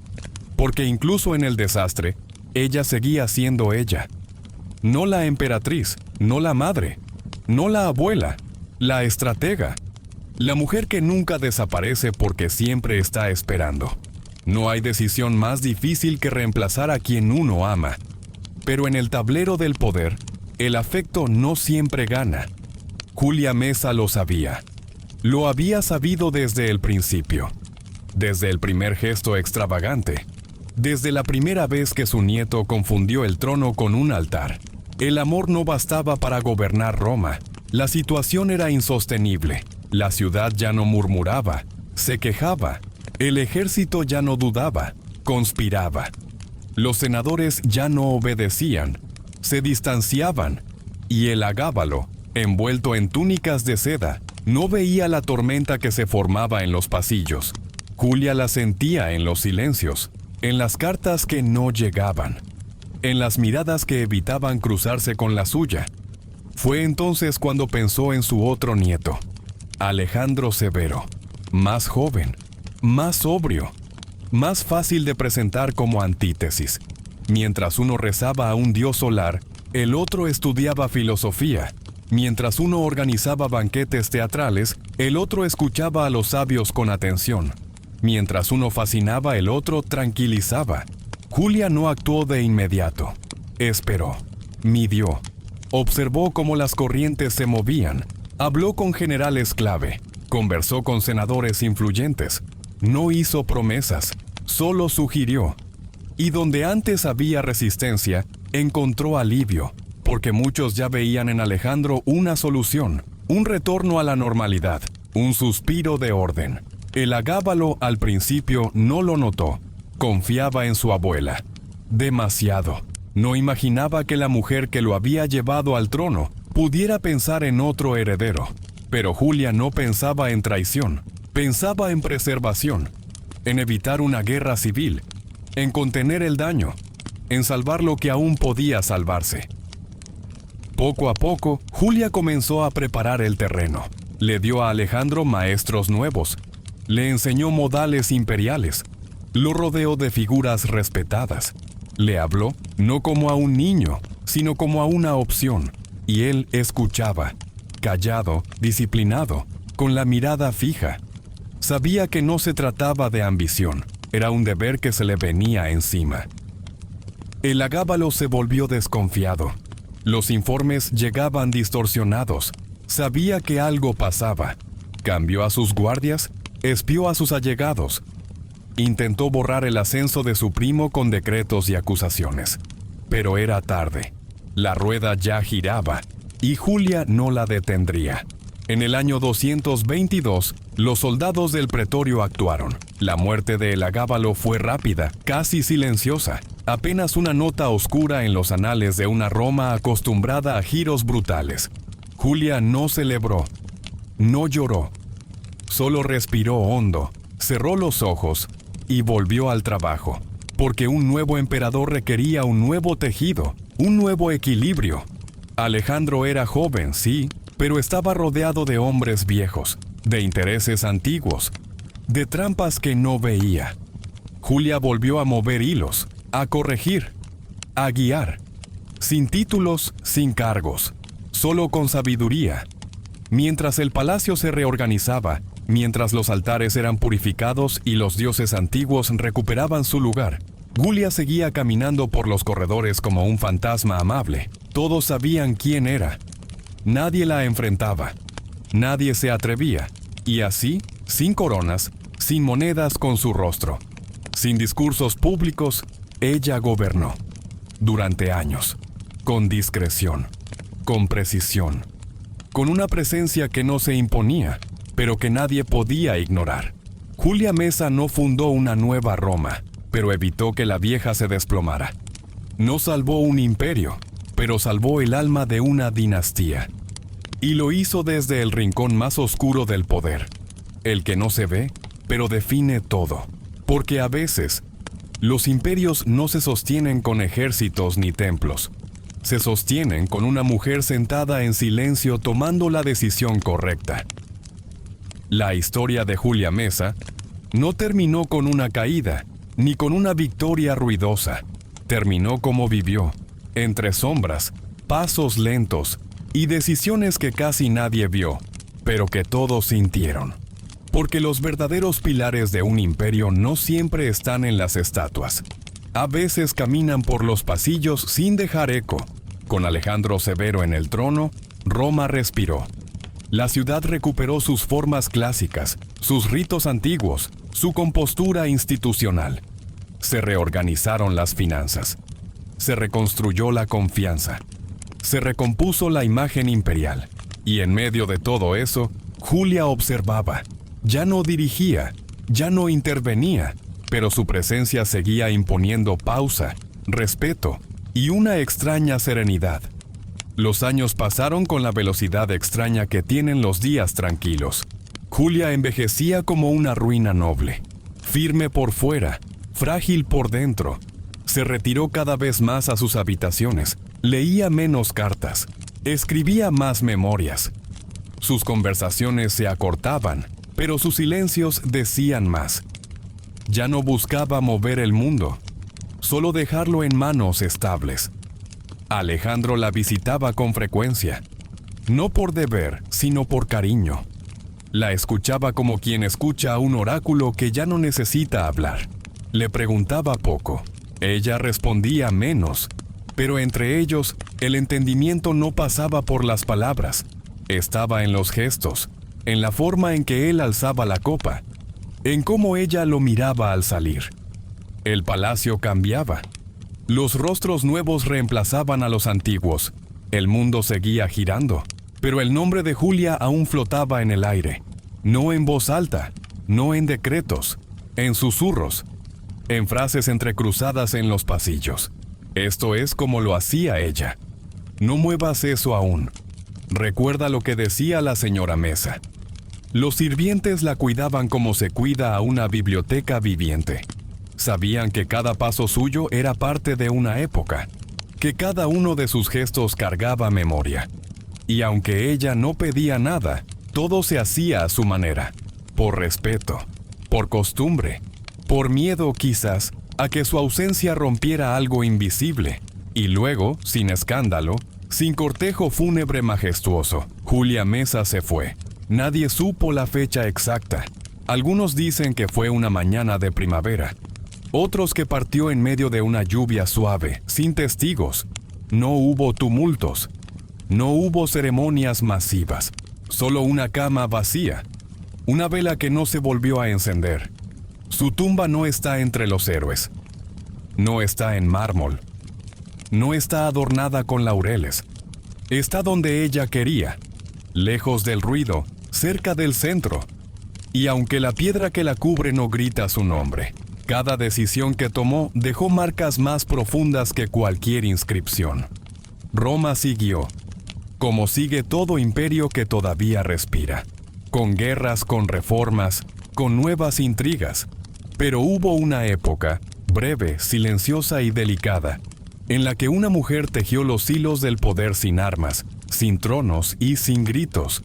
Porque incluso en el desastre, ella seguía siendo ella. No la emperatriz, no la madre, no la abuela, la estratega, la mujer que nunca desaparece porque siempre está esperando. No hay decisión más difícil que reemplazar a quien uno ama. Pero en el tablero del poder, el afecto no siempre gana. Julia Mesa lo sabía. Lo había sabido desde el principio. Desde el primer gesto extravagante. Desde la primera vez que su nieto confundió el trono con un altar. El amor no bastaba para gobernar Roma. La situación era insostenible. La ciudad ya no murmuraba, se quejaba. El ejército ya no dudaba, conspiraba. Los senadores ya no obedecían, se distanciaban. Y el agábalo, envuelto en túnicas de seda, no veía la tormenta que se formaba en los pasillos. Julia la sentía en los silencios, en las cartas que no llegaban, en las miradas que evitaban cruzarse con la suya. Fue entonces cuando pensó en su otro nieto, Alejandro Severo, más joven, más sobrio, más fácil de presentar como antítesis. Mientras uno rezaba a un dios solar, el otro estudiaba filosofía. Mientras uno organizaba banquetes teatrales, el otro escuchaba a los sabios con atención. Mientras uno fascinaba, el otro tranquilizaba. Julia no actuó de inmediato. Esperó, midió, observó cómo las corrientes se movían, habló con generales clave, conversó con senadores influyentes. No hizo promesas, solo sugirió. Y donde antes había resistencia, encontró alivio, porque muchos ya veían en Alejandro una solución, un retorno a la normalidad, un suspiro de orden. El agábalo al principio no lo notó, confiaba en su abuela. Demasiado. No imaginaba que la mujer que lo había llevado al trono pudiera pensar en otro heredero. Pero Julia no pensaba en traición. Pensaba en preservación, en evitar una guerra civil, en contener el daño, en salvar lo que aún podía salvarse. Poco a poco, Julia comenzó a preparar el terreno. Le dio a Alejandro maestros nuevos, le enseñó modales imperiales, lo rodeó de figuras respetadas. Le habló no como a un niño, sino como a una opción, y él escuchaba, callado, disciplinado, con la mirada fija. Sabía que no se trataba de ambición, era un deber que se le venía encima. El agábalo se volvió desconfiado. Los informes llegaban distorsionados. Sabía que algo pasaba. Cambió a sus guardias, espió a sus allegados. Intentó borrar el ascenso de su primo con decretos y acusaciones. Pero era tarde. La rueda ya giraba, y Julia no la detendría. En el año 222, los soldados del pretorio actuaron. La muerte de El Agábalo fue rápida, casi silenciosa. Apenas una nota oscura en los anales de una Roma acostumbrada a giros brutales. Julia no celebró, no lloró. Solo respiró hondo, cerró los ojos y volvió al trabajo. Porque un nuevo emperador requería un nuevo tejido, un nuevo equilibrio. Alejandro era joven, sí, pero estaba rodeado de hombres viejos, de intereses antiguos, de trampas que no veía. Julia volvió a mover hilos, a corregir, a guiar, sin títulos, sin cargos, solo con sabiduría. Mientras el palacio se reorganizaba, mientras los altares eran purificados y los dioses antiguos recuperaban su lugar, Julia seguía caminando por los corredores como un fantasma amable. Todos sabían quién era. Nadie la enfrentaba. Nadie se atrevía. Y así, sin coronas, sin monedas con su rostro, sin discursos públicos, ella gobernó. Durante años. Con discreción. Con precisión. Con una presencia que no se imponía, pero que nadie podía ignorar. Julia Mesa no fundó una nueva Roma, pero evitó que la vieja se desplomara. No salvó un imperio, pero salvó el alma de una dinastía. Y lo hizo desde el rincón más oscuro del poder, el que no se ve, pero define todo. Porque a veces, los imperios no se sostienen con ejércitos ni templos. Se sostienen con una mujer sentada en silencio tomando la decisión correcta. La historia de Julia Mesa no terminó con una caída, ni con una victoria ruidosa. Terminó como vivió, entre sombras, pasos lentos y decisiones que casi nadie vio. pero que todos sintieron. Porque los verdaderos pilares de un imperio no siempre están en las estatuas. A veces caminan por los pasillos sin dejar eco. Con Alejandro Severo en el trono, Roma respiró. La ciudad recuperó sus formas clásicas, sus ritos antiguos, su compostura institucional. Se reorganizaron las finanzas. Se reconstruyó la confianza. Se recompuso la imagen imperial. Y en medio de todo eso, Julia observaba. Ya no dirigía, ya no intervenía, pero su presencia seguía imponiendo pausa, respeto y una extraña serenidad. Los años pasaron con la velocidad extraña que tienen los días tranquilos. Julia envejecía como una ruina noble, firme por fuera, frágil por dentro. Se retiró cada vez más a sus habitaciones, leía menos cartas, escribía más memorias. Sus conversaciones se acortaban, pero sus silencios decían más. Ya no buscaba mover el mundo, solo dejarlo en manos estables. Alejandro la visitaba con frecuencia, no por deber, sino por cariño. La escuchaba como quien escucha a un oráculo que ya no necesita hablar. Le preguntaba poco, ella respondía menos, pero entre ellos el entendimiento no pasaba por las palabras, estaba en los gestos, en la forma en que él alzaba la copa, en cómo ella lo miraba al salir. El palacio cambiaba. Los rostros nuevos reemplazaban a los antiguos. El mundo seguía girando, pero el nombre de Julia aún flotaba en el aire. No en voz alta, no en decretos, en susurros, en frases entrecruzadas en los pasillos. Esto es como lo hacía ella. No muevas eso aún. Recuerda lo que decía la señora Mesa. Los sirvientes la cuidaban como se cuida a una biblioteca viviente. Sabían que cada paso suyo era parte de una época, que cada uno de sus gestos cargaba memoria. Y aunque ella no pedía nada, todo se hacía a su manera, por respeto, por costumbre, por miedo quizás a que su ausencia rompiera algo invisible. Y luego, sin escándalo, sin cortejo fúnebre majestuoso, Julia Mesa se fue. Nadie supo la fecha exacta. Algunos dicen que fue una mañana de primavera. Otros que partió en medio de una lluvia suave, sin testigos. No hubo tumultos. No hubo ceremonias masivas. Solo una cama vacía. Una vela que no se volvió a encender. Su tumba no está entre los héroes. No está en mármol. No está adornada con laureles. Está donde ella quería, lejos del ruido, cerca del centro. Y aunque la piedra que la cubre no grita su nombre, cada decisión que tomó dejó marcas más profundas que cualquier inscripción. Roma siguió, como sigue todo imperio que todavía respira, con guerras, con reformas, con nuevas intrigas. Pero hubo una época, breve, silenciosa y delicada, en la que una mujer tejió los hilos del poder sin armas, sin tronos y sin gritos.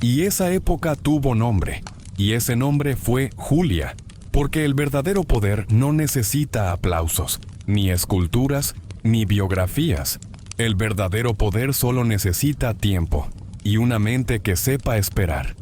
Y esa época tuvo nombre, y ese nombre fue Julia, porque el verdadero poder no necesita aplausos, ni esculturas, ni biografías. El verdadero poder solo necesita tiempo, y una mente que sepa esperar.